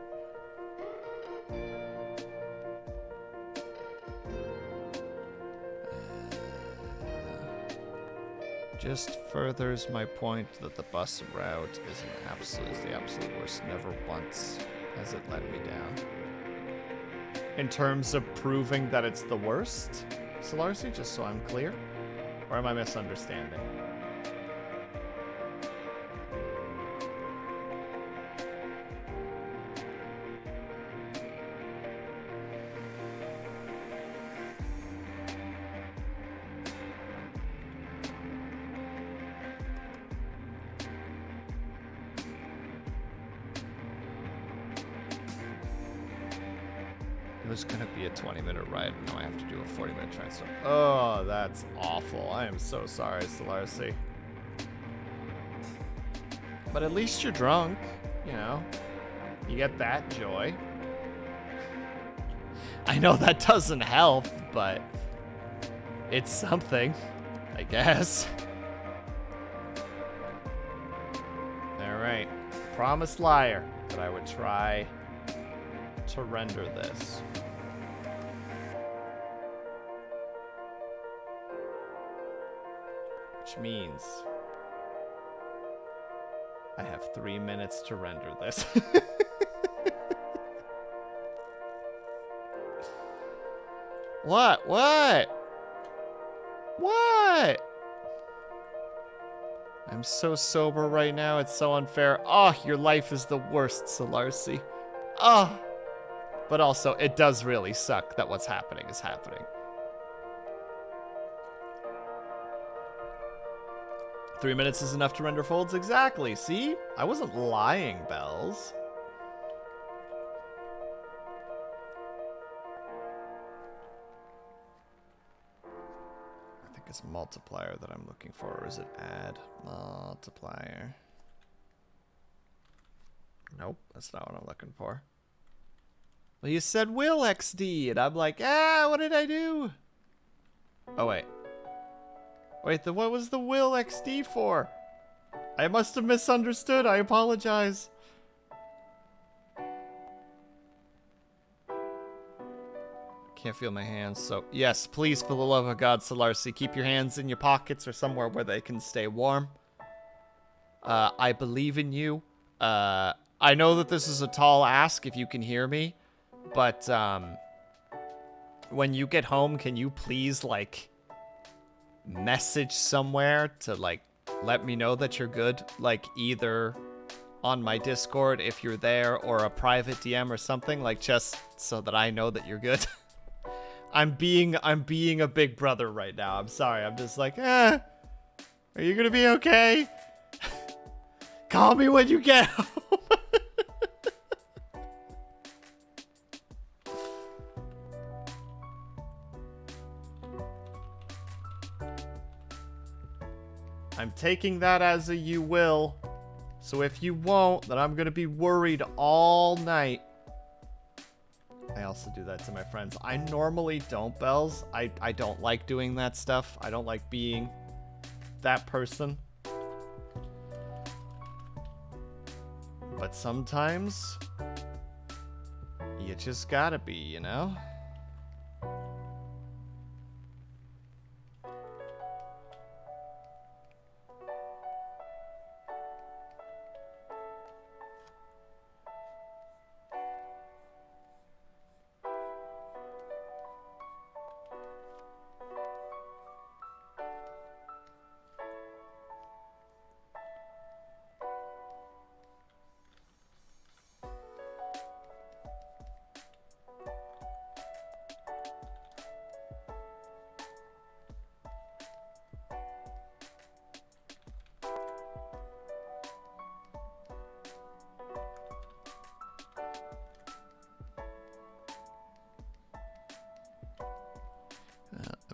Just furthers my point that the bus route is the absolute worst. Never once has it let me down. In terms of proving that it's the worst, Solarcy, just so I'm clear? Or am I misunderstanding? It was gonna be a 20-minute ride, and now I have to do a 40-minute transfer. Oh, that's awful. I am so sorry, Solarcy. But at least you're drunk, you know. You get that joy. I know that doesn't help, but it's something, I guess. Alright. Promised liar that I would try to render this. Which means I have 3 minutes to render this. What? What? What? I'm so sober right now, it's so unfair. Oh, your life is the worst, Solarcy. Oh. But also, it does really suck that what's happening is happening. 3 minutes is enough to render folds? Exactly, see? I wasn't lying, Bells. I think it's multiplier that I'm looking for, or is it add multiplier? Nope, that's not what I'm looking for. Well, you said Will XD, and I'm like, what did I do? Oh, wait. Wait, what was the Will XD for? I must have misunderstood. I apologize. Can't feel my hands, so... Yes, please, for the love of God, Solarcy, keep your hands in your pockets or somewhere where they can stay warm. I believe in you. I know that this is a tall ask if you can hear me, but, when you get home, can you please, like... message somewhere to like let me know that you're good, like either on my Discord if you're there or a private DM or something, like just so that I know that you're good. I'm being a big brother right now. I'm sorry. I'm just like, are you gonna be okay? Call me when you get home. I'm taking that as a you will. So if you won't, then I'm gonna be worried all night. I also do that to my friends. I normally don't, Bells. I don't like doing that stuff. I don't like being that person. But sometimes you just gotta be, you know?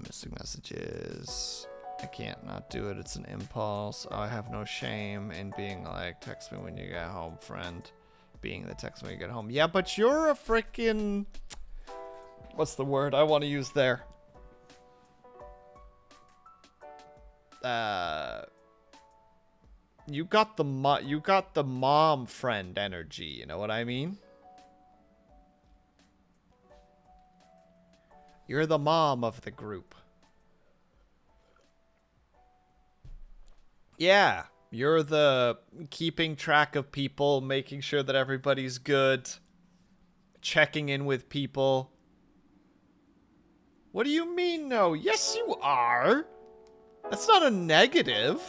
Missing messages. I can't not do it. It's an impulse. Oh, I have no shame in being like, text me when you get home, friend. Being the text when you get home. Yeah, but you're a freaking... What's the word I want to use there? You got the mom friend energy, you know what I mean? You're the mom of the group. Yeah, you're the keeping track of people, making sure that everybody's good, checking in with people. What do you mean, no? Yes, you are. That's not a negative.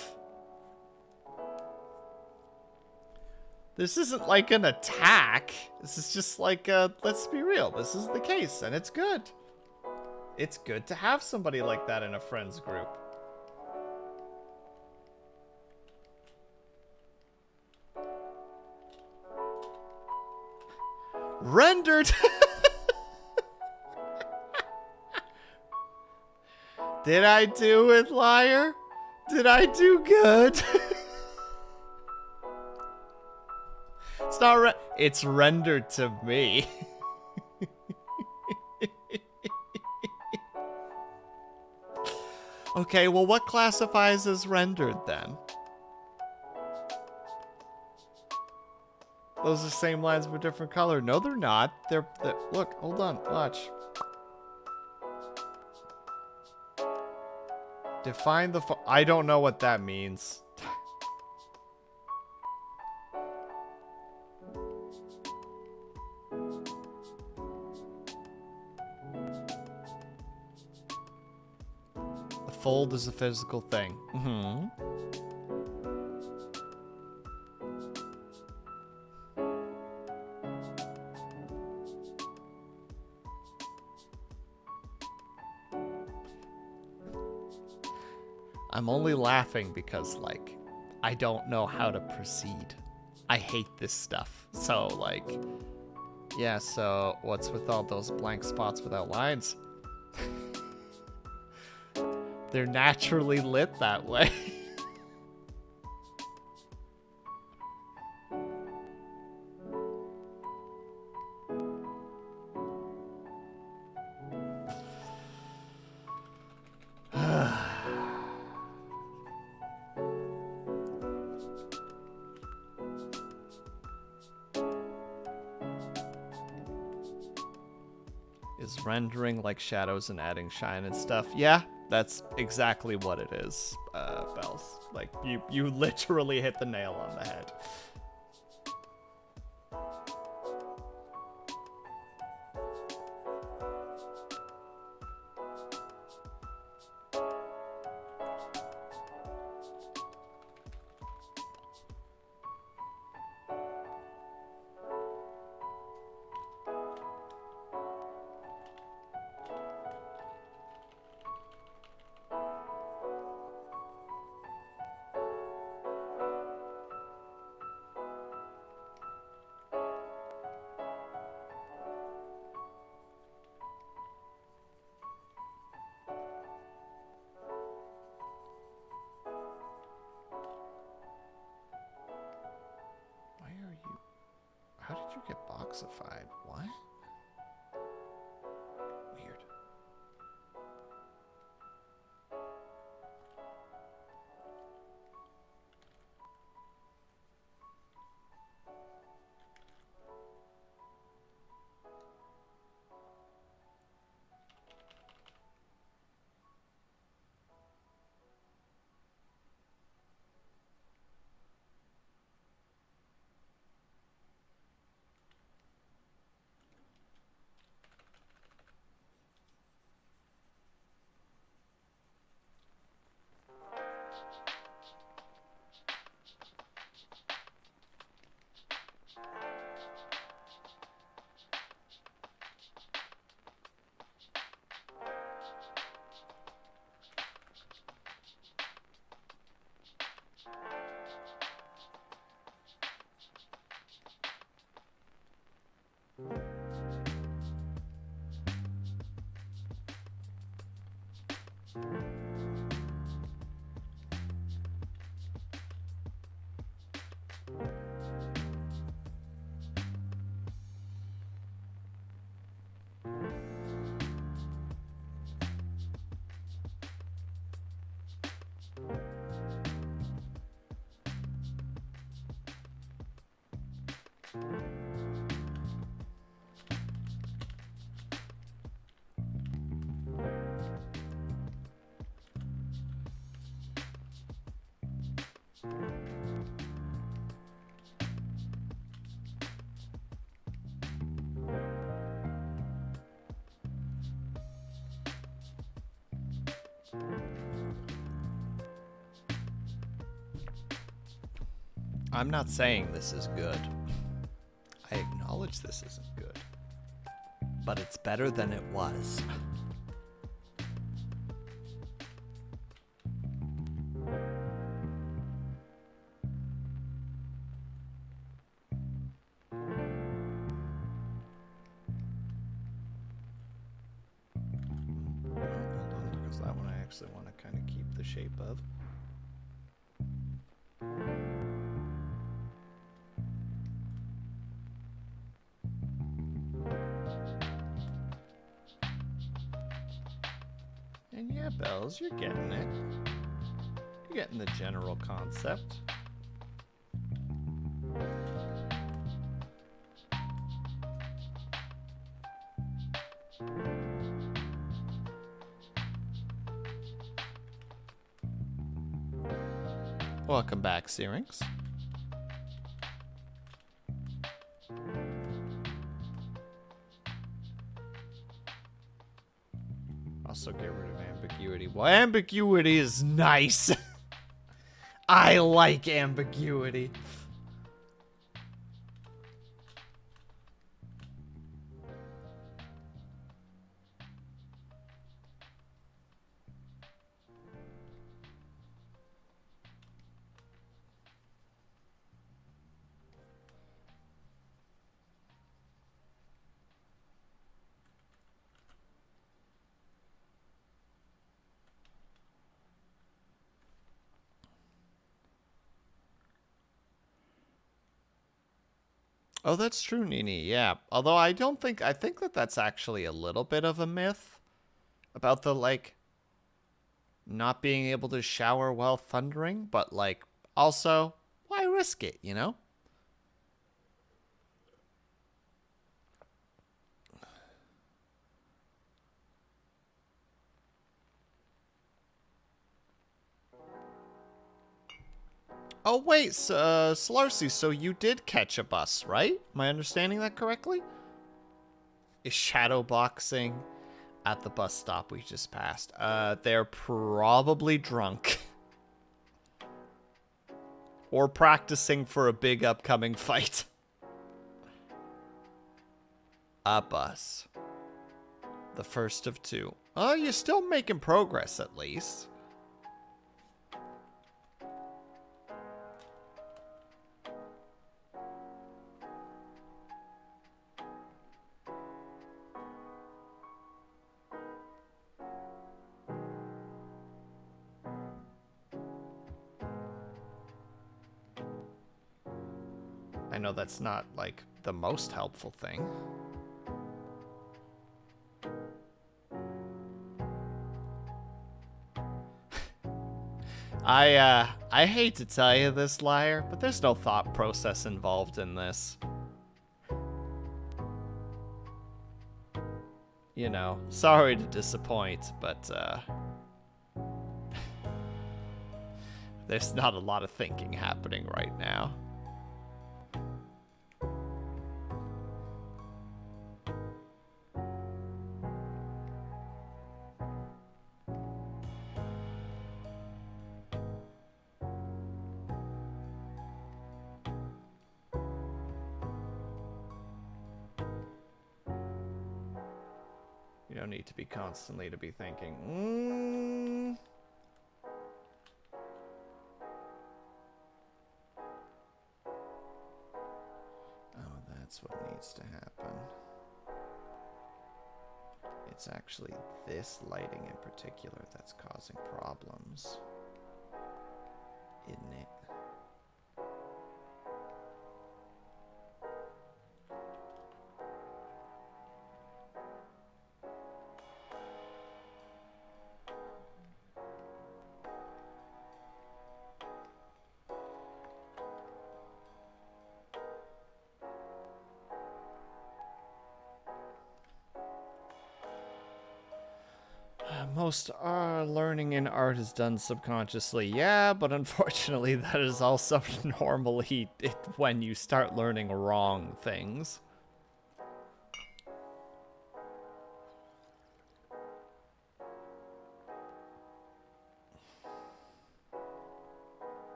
This isn't like an attack. This is just like, let's be real. This is the case, and it's good. It's good to have somebody like that in a friends group. Rendered. Did I do it, liar? Did I do good? It's not it's rendered to me. Okay, well, what classifies as rendered then? Those are the same lines but different color. No, they're not. They're look, hold on, watch. Define the I don't know what that means. The fold is a physical thing. Mm-hmm. I'm only laughing because, like, I don't know how to proceed. I hate this stuff. So, like, yeah, so what's with all those blank spots without lines? They're naturally lit that way. Is rendering like shadows and adding shine and stuff? Yeah, that's exactly what it is, Bells. Like, you literally hit the nail on the head. How did you get boxified? What? Weird. I'm not saying this is good. I acknowledge this isn't good. But it's better than it was. Hold on, because that one I box I want to kind of keep the shape of. And yeah, Bells, you're getting it. You're getting the general concept. Welcome back, Syrinx. Also get rid of ambiguity. Well, ambiguity is nice. I like ambiguity. Oh, that's true, Nini. Yeah. Although I think that that's actually a little bit of a myth about the, like, not being able to shower while thundering, but, like, also, why risk it, you know? Oh, wait, Slarcy, so you did catch a bus, right? Am I understanding that correctly? Is shadowboxing at the bus stop we just passed? They're probably drunk. Or practicing for a big upcoming fight. A bus. The first of two. Oh, you're still making progress, at least. I know that's not, like, the most helpful thing. I hate to tell you this, Liar, but there's no thought process involved in this. You know, sorry to disappoint, but, there's not a lot of thinking happening right now. You don't need to be constantly to be thinking, Oh, that's what needs to happen. It's actually this lighting in particular that's causing problems. Isn't it? Most learning in art is done subconsciously. Yeah, but unfortunately that is also normally when you start learning wrong things.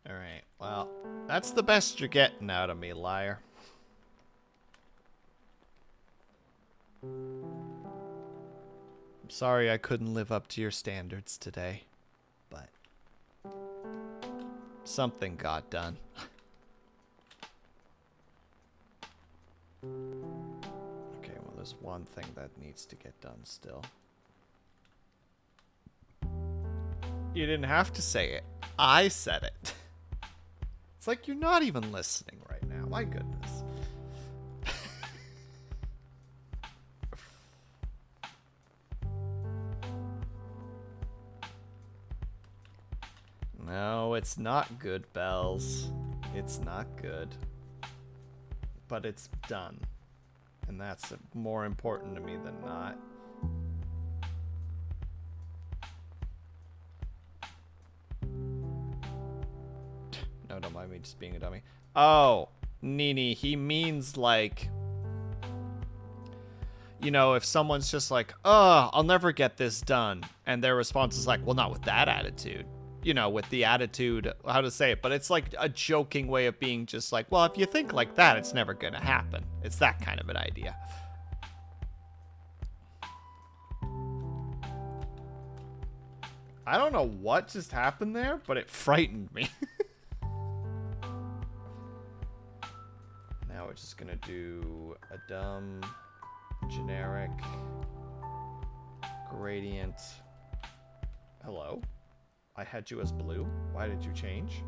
Alright, well, that's the best you're getting out of me, Liar. I'm sorry I couldn't live up to your standards today, but something got done. There's one thing that needs to get done still. You didn't have to say it. I said it. It's like you're not even listening right now. My goodness. No, it's not good, Bells. It's not good. But it's done. And that's more important to me than not. No, don't mind me just being a dummy. Oh, Nini, he means like... You know, if someone's just like, oh, I'll never get this done. And their response is like, well, not with that attitude. You know, with the attitude, how to say it. But it's like a joking way of being just like, well, if you think like that, it's never going to happen. It's that kind of an idea. I don't know what just happened there, but it frightened me. Now we're just going to do a dumb, generic, gradient. Hello? I had you as blue. Why did you change?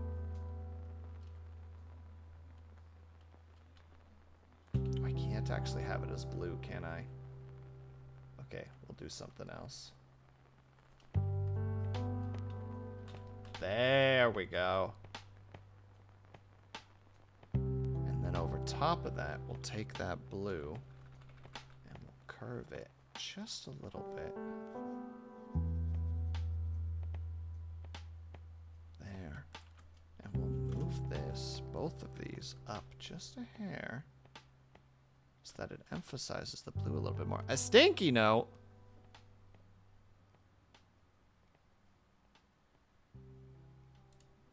I can't actually have it as blue, can I? Okay, we'll do something else. There we go. And then over top of that, we'll take that blue and we'll curve it just a little bit. There. And we'll move this, both of these, up just a hair so that it emphasizes the blue a little bit more. A stinky note.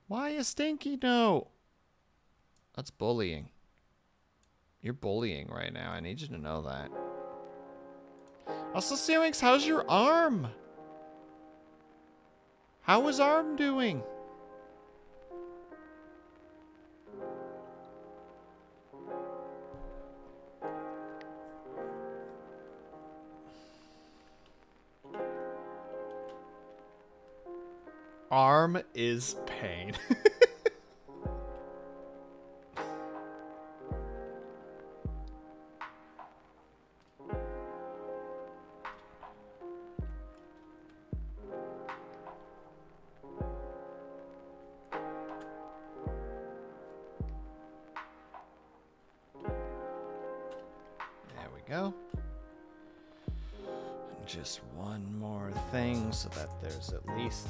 Why a stinky note? That's bullying. You're bullying right now. I need you to know that. Also, Syrinx, how's your arm? How is arm doing? Arm is pain. There we go. And just one more thing so that there's at least...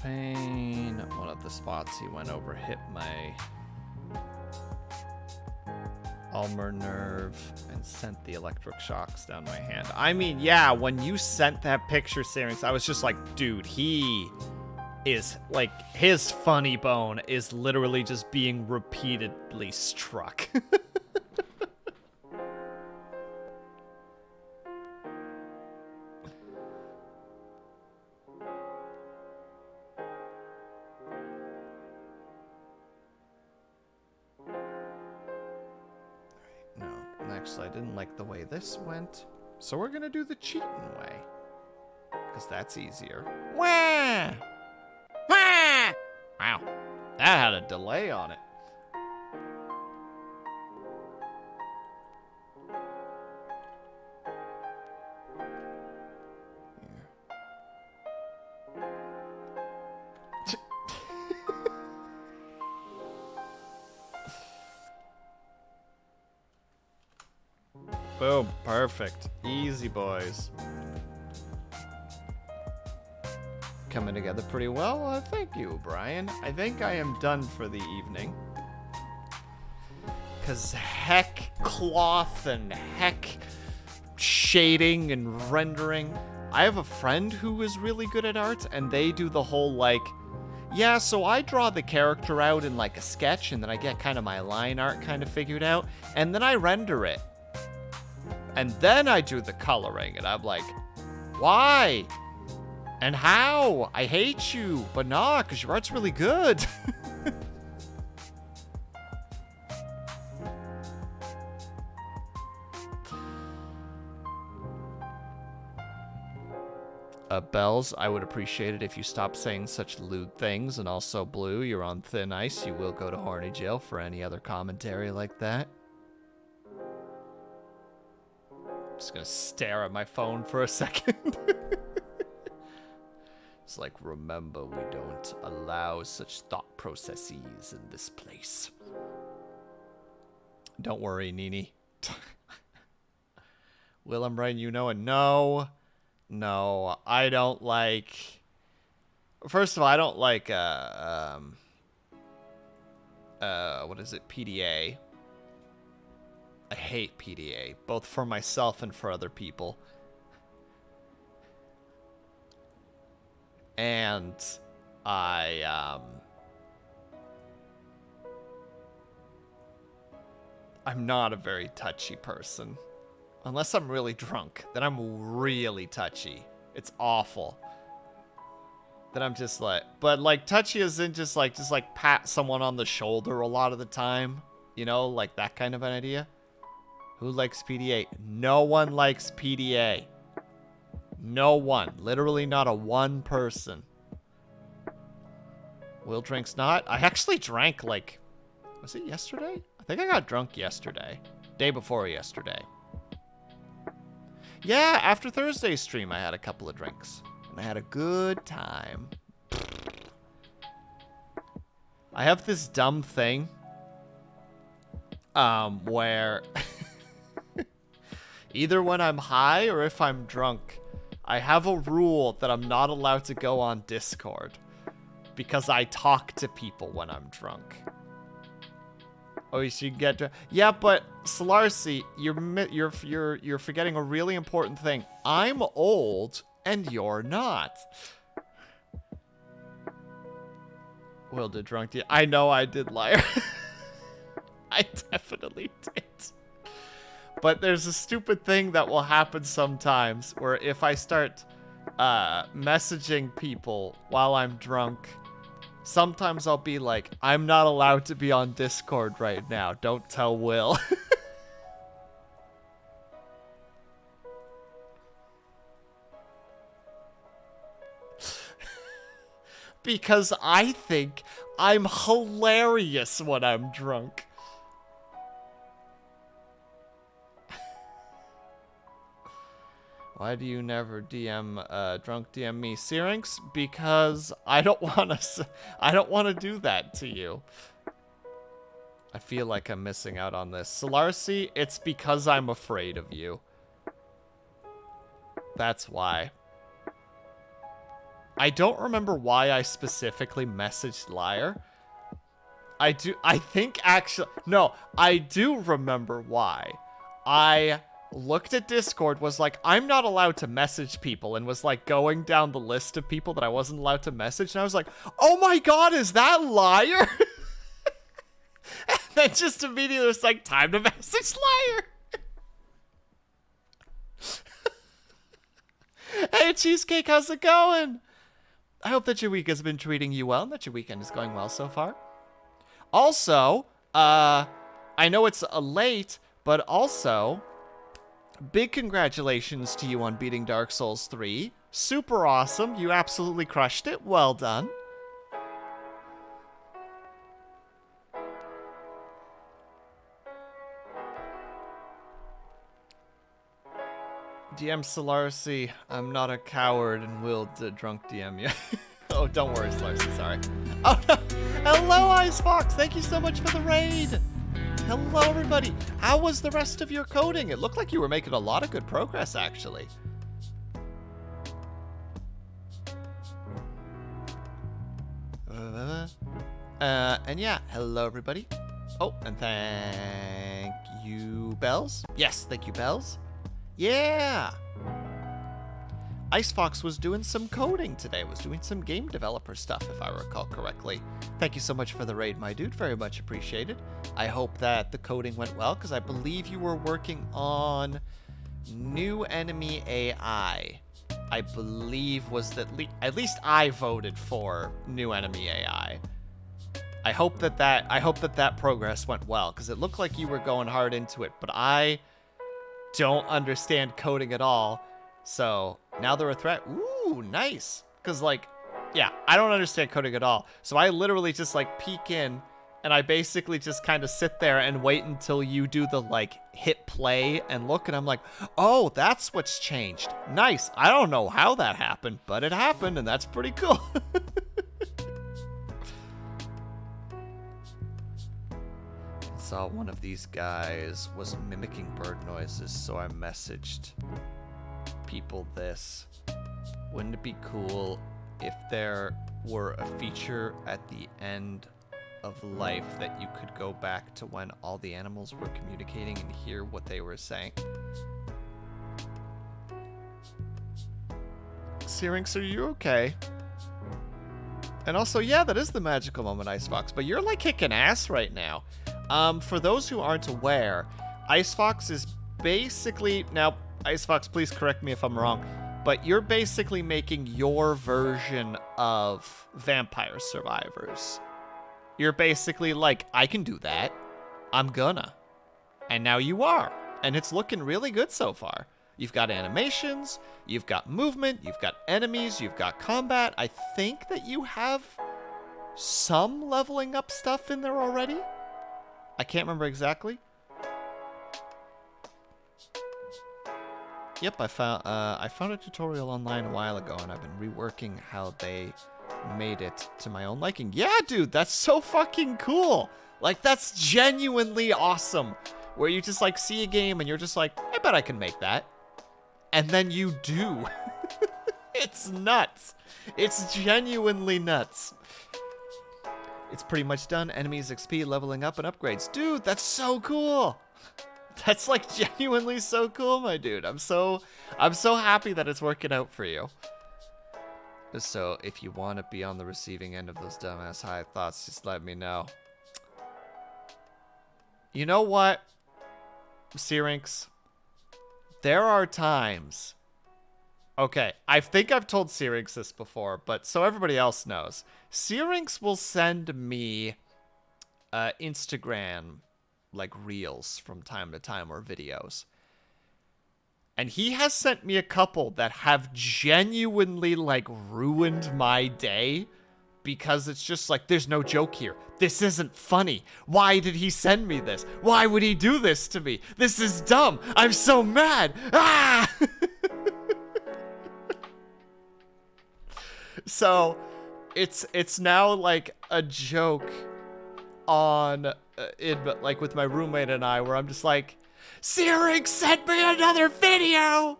pain. One of the spots he went over hit my ulnar nerve and sent the electric shocks down my hand. I mean, yeah, when you sent that picture, Syrinx, I was just like, dude, he is, like, his funny bone is literally just being repeatedly struck. I didn't like the way this went, so we're gonna do the cheating way, because that's easier. Wah! Wah! Wow, that had a delay on it. Boom, perfect. Easy, boys. coming together pretty well. Thank you, Brian. I think I am done for the evening. Because heck cloth and heck shading and rendering. I have a friend who is really good at art, and they do the whole, like, yeah, so I draw the character out in, like, a sketch, and then I get kind of my line art kind of figured out, and then I render it. And then I do the coloring, and I'm like, why? And how? I hate you. But nah, because your art's really good. Bells, I would appreciate it if you stopped saying such lewd things. And also, Blue, you're on thin ice. You will go to horny jail for any other commentary like that. I'm just gonna stare at my phone for a second. It's like, remember, we don't allow such thought processes in this place. Don't worry, Nini. Will, I'm writing you know, and no, I don't like. First of all, I don't like what is it, PDA. I hate PDA, both for myself and for other people. And I'm not a very touchy person. Unless I'm really drunk, then I'm really touchy. It's awful. Then I'm just like, but like touchy isn't just like pat someone on the shoulder a lot of the time. You know, like that kind of an idea. Who likes PDA? No one likes PDA. No one. Literally not a one person. Will drinks not? I actually drank like, was it yesterday? I think I got drunk yesterday. Day before yesterday. Yeah, after Thursday's stream, I had a couple of drinks. And I had a good time. I have this dumb thing. Where... either when I'm high or if I'm drunk, I have a rule that I'm not allowed to go on Discord. Because I talk to people when I'm drunk. Oh, you should get to... Yeah, but Solarcy, you're forgetting a really important thing. I'm old, and you're not. Will did drunk... I know I did, liar. I definitely did. But there's a stupid thing that will happen sometimes, where if I start messaging people while I'm drunk... sometimes I'll be like, I'm not allowed to be on Discord right now. Don't tell Will. Because I think I'm hilarious when I'm drunk. Why do you never drunk DM me, Syrinx? Because I don't want to do that to you. I feel like I'm missing out on this. Solarcy, it's because I'm afraid of you. That's why. I don't remember why I specifically messaged Liar. I do remember why. I looked at Discord, was like, I'm not allowed to message people, and was like going down the list of people that I wasn't allowed to message, and I was like, oh my god, is that Liar? And then just immediately was like, time to message Liar. Hey Cheesecake, how's it going? I hope that your week has been treating you well, and that your weekend is going well so far. Also, I know it's late, but also... big congratulations to you on beating Dark Souls 3. Super awesome. You absolutely crushed it. Well done. DM Solarcy, I'm not a coward and will drunk DM you. Oh, don't worry, Solarcy, sorry. Oh, no. Hello, Ice Fox. Thank you so much for the raid. Hello, everybody. How was the rest of your coding? It looked like you were making a lot of good progress, actually. And yeah, hello everybody. Oh, and thank you, Bells. Yes, thank you, Bells. Yeah. Icefox was doing some coding today, was doing some game developer stuff, if I recall correctly. Thank you so much for the raid, my dude. Very much appreciated. I hope that the coding went well, because I believe you were working on new enemy AI. I believe was that at least I voted for new enemy AI. I hope that progress went well, because it looked like you were going hard into it, but I don't understand coding at all. So now they're a threat. Ooh, nice. Because, like, yeah, I don't understand coding at all. So I literally just, like, peek in, and I basically just kind of sit there and wait until you do the, like, hit play and look, and I'm like, oh, that's what's changed. Nice. I don't know how that happened, but it happened, and that's pretty cool. Saw one of these guys was mimicking bird noises, so I messaged people this. Wouldn't it be cool if there were a feature at the end of life that you could go back to when all the animals were communicating and hear what they were saying? Syrinx, are you okay? And also, yeah, that is the magical moment, Icefox, but you're like kicking ass right now. For those who aren't aware, Icefox is basically, now, Icefox, please correct me if I'm wrong, but you're basically making your version of Vampire Survivors. You're basically like, I can do that. I'm gonna. And now you are. And it's looking really good so far. You've got animations, you've got movement, you've got enemies, you've got combat. I think that you have some leveling up stuff in there already. I can't remember exactly. Yep, I found a tutorial online a while ago, and I've been reworking how they made it to my own liking. Yeah, dude, that's so fucking cool. Like, that's genuinely awesome. Where you just, like, see a game, and you're just like, I bet I can make that. And then you do. It's nuts. It's genuinely nuts. It's pretty much done. Enemies, XP, leveling up, and upgrades. Dude, that's so cool. That's like genuinely so cool, my dude. I'm so happy that it's working out for you. So if you want to be on the receiving end of those dumbass high thoughts, just let me know. You know what, Syrinx? There are times. Okay, I think I've told Syrinx this before, but so everybody else knows. Syrinx will send me Instagram, like, reels from time to time, or videos. And he has sent me a couple that have genuinely, like, ruined my day. Because it's just like, there's no joke here. This isn't funny. Why did he send me this? Why would he do this to me? This is dumb. I'm so mad. Ah! So, it's now like a joke on like with my roommate and I, where I'm just like, Syrinx sent me another video,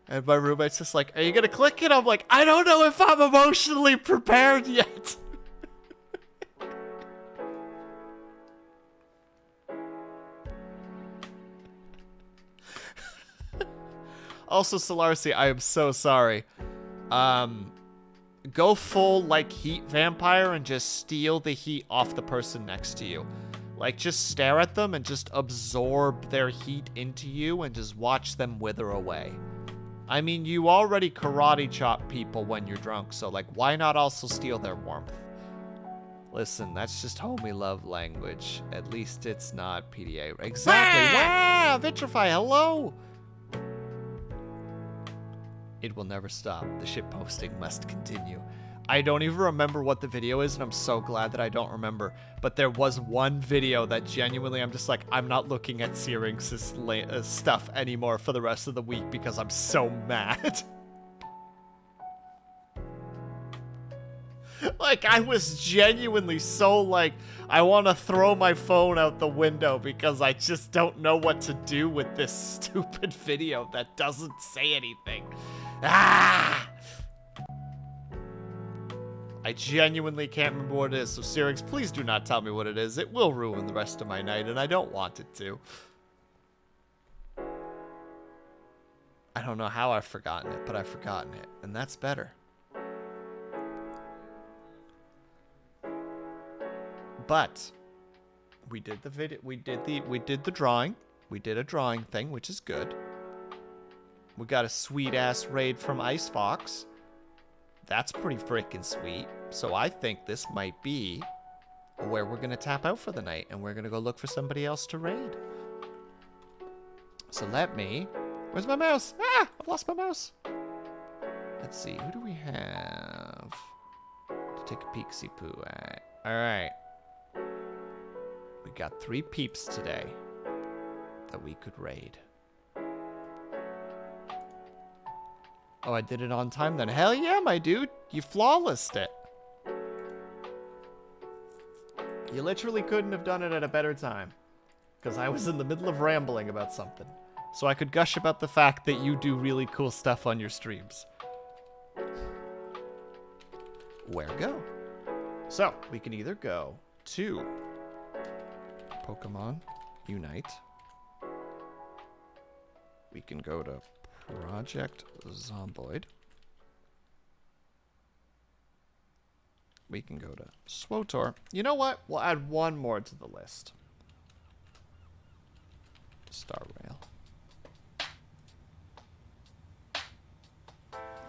and my roommate's just like, are you gonna click it? I'm like, I don't know if I'm emotionally prepared yet. Also, Solarcy, I am so sorry. Go full, like, heat vampire and just steal the heat off the person next to you. Like, just stare at them and just absorb their heat into you and just watch them wither away. I mean, you already karate chop people when you're drunk, so, like, why not also steal their warmth? Listen, that's just homie love language. At least it's not PDA. Exactly. Wow! Vitrify, hello! It will never stop. The shitposting must continue. I don't even remember what the video is, and I'm so glad that I don't remember. But there was one video that genuinely, I'm just like, I'm not looking at Syrinx's stuff anymore for the rest of the week because I'm so mad. Like, I was genuinely so, like, I want to throw my phone out the window because I just don't know what to do with this stupid video that doesn't say anything. Ah! I I genuinely can't remember what it is, so Syrinx, please do not tell me what it is. It will ruin the rest of my night, and I don't want it to. I don't know how I've forgotten it, but I've forgotten it, and that's better. But we did the video, we did the drawing. We did a drawing thing, which is good. We got a sweet ass raid from Ice Fox. That's pretty freaking sweet. So I think this might be where we're gonna tap out for the night, and we're gonna go look for somebody else to raid. So let me. Where's my mouse? Ah, I've lost my mouse. Let's see, who do we have to take a peek-see poo at? All right. We got 3 peeps today that we could raid. Oh, I did it on time then. Hell yeah, my dude. You flawlessed it. You literally couldn't have done it at a better time. Because I was in the middle of rambling about something. So I could gush about the fact that you do really cool stuff on your streams. Where go? So, we can either go to Pokemon Unite. We can go to Project Zomboid. We can go to Swotor. You know what? We'll add one more to the list. Star Rail.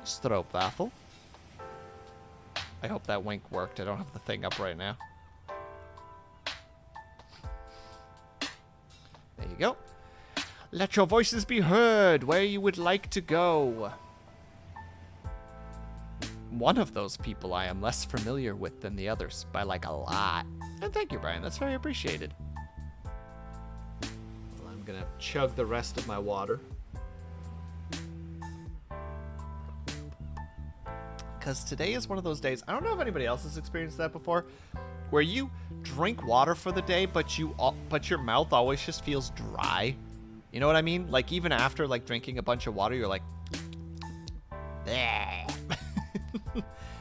Stroopwafel. I hope that wink worked. I don't have the thing up right now. There you go. Let your voices be heard where you would like to go. One of those people I am less familiar with than the others, by like a lot. And thank you, Brian. That's very appreciated. Well, I'm gonna chug the rest of my water. Because today is one of those days, I don't know if anybody else has experienced that before, where you drink water for the day, but your mouth always just feels dry. You know what I mean? Like, even after, like, drinking a bunch of water, you're like, bleh.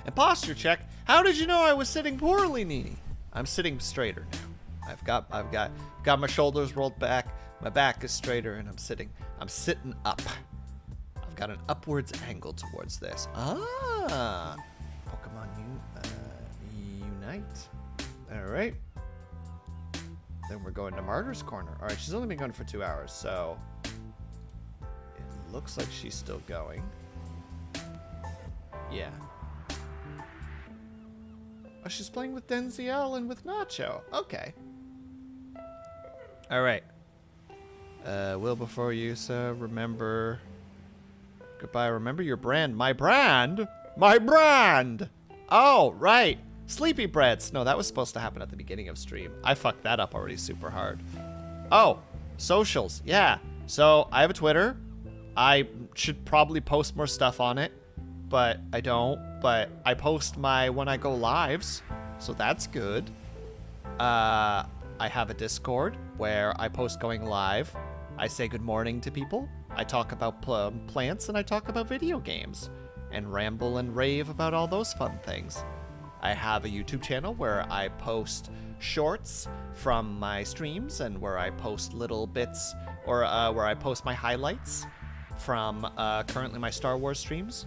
And posture check. How did you know I was sitting poorly, Nini? I'm sitting straighter now. I've got my shoulders rolled back, my back is straighter, and I'm sitting up. I've got an upwards angle towards this. Ah, Pokemon Unite. All right. Then we're going to Martyr's Corner. All right, she's only been going for 2 hours, so it looks like she's still going. Yeah. Oh, she's playing with Denziel and with Nacho. Okay. All right. Will, before you, sir, remember... Goodbye, remember your brand. My brand? My brand! Oh, right. Sleepy Breads. No, that was supposed to happen at the beginning of stream. I fucked that up already super hard. Oh, socials. Yeah. So, I have a Twitter. I should probably post more stuff on it, but I don't. But I post when I go lives, so that's good. I have a Discord where I post going live. I say good morning to people. I talk about plants, and I talk about video games, and ramble and rave about all those fun things. I have a YouTube channel where I post shorts from my streams, and where I post little bits, or where I post my highlights from currently my Star Wars streams,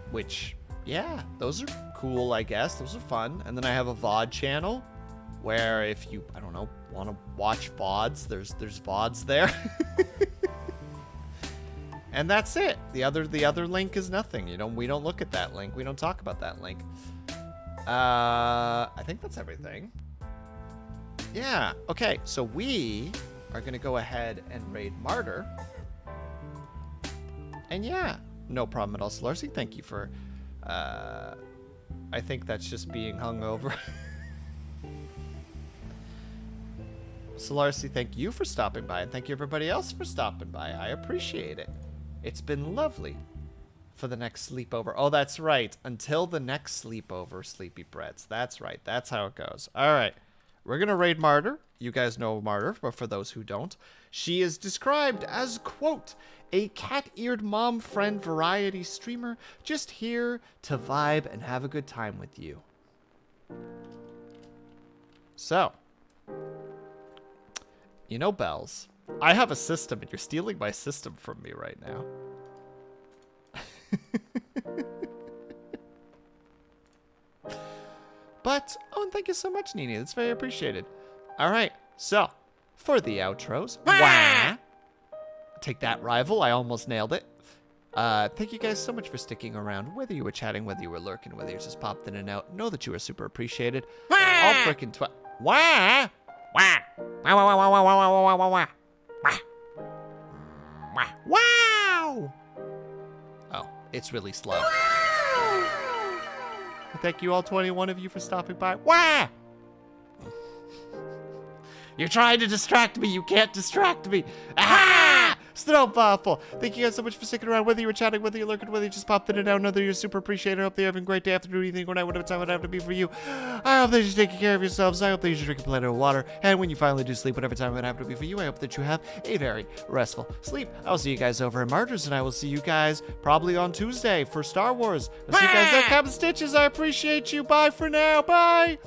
which, yeah, those are cool, I guess. Those are fun. And then I have a VOD channel where if you, I don't know, want to watch VODs, there's VODs there. And that's it. The other link is nothing. You know, we don't look at that link. We don't talk about that link. I think that's everything. Yeah. Okay. So we are going to go ahead and raid Martyr. And yeah, no problem at all. Solarcy, thank you for, I think that's just being hungover. Solarcy, thank you for stopping by, and thank you everybody else for stopping by. I appreciate it. It's been lovely. For the next sleepover. Oh, that's right. Until the next sleepover, Sleepy Breads. That's right. That's how it goes. All right. We're going to raid Martyr. You guys know Martyr, but for those who don't, she is described as, quote, a cat-eared mom friend variety streamer, just here to vibe and have a good time with you. So, you know, Bells, I have a system and you're stealing my system from me right now. But, oh, and thank you so much, Nini. That's very appreciated. All right, so, for the outros, wah! Take that, rival. I almost nailed it. Thank you guys so much for sticking around. Whether you were chatting, whether you were lurking, whether you just popped in and out, know that you are super appreciated. All freaking wah! Wah! Wah, wah, wah, wah, wah, wah, wah, wah, wah. Wah! Wah! Wow! Oh, it's really slow. Thank you all 21 of you for stopping by. Wah! You're trying to distract me. You can't distract me. Ah! Snowball. Thank you guys so much for sticking around. Whether you were chatting, whether you're lurking, whether you just popped in and out, know that you're super appreciated. I hope that you're having a great day, afternoon, evening, or night, whatever time it have to be for you. I hope that you're taking care of yourselves. I hope that you're drinking plenty of water. And when you finally do sleep, whatever time it have to be for you, I hope that you have a very restful sleep. I'll see you guys over in Martyrs, and I will see you guys probably on Tuesday for Star Wars. I'll see you guys there. Captain Stitches, I appreciate you. Bye for now. Bye.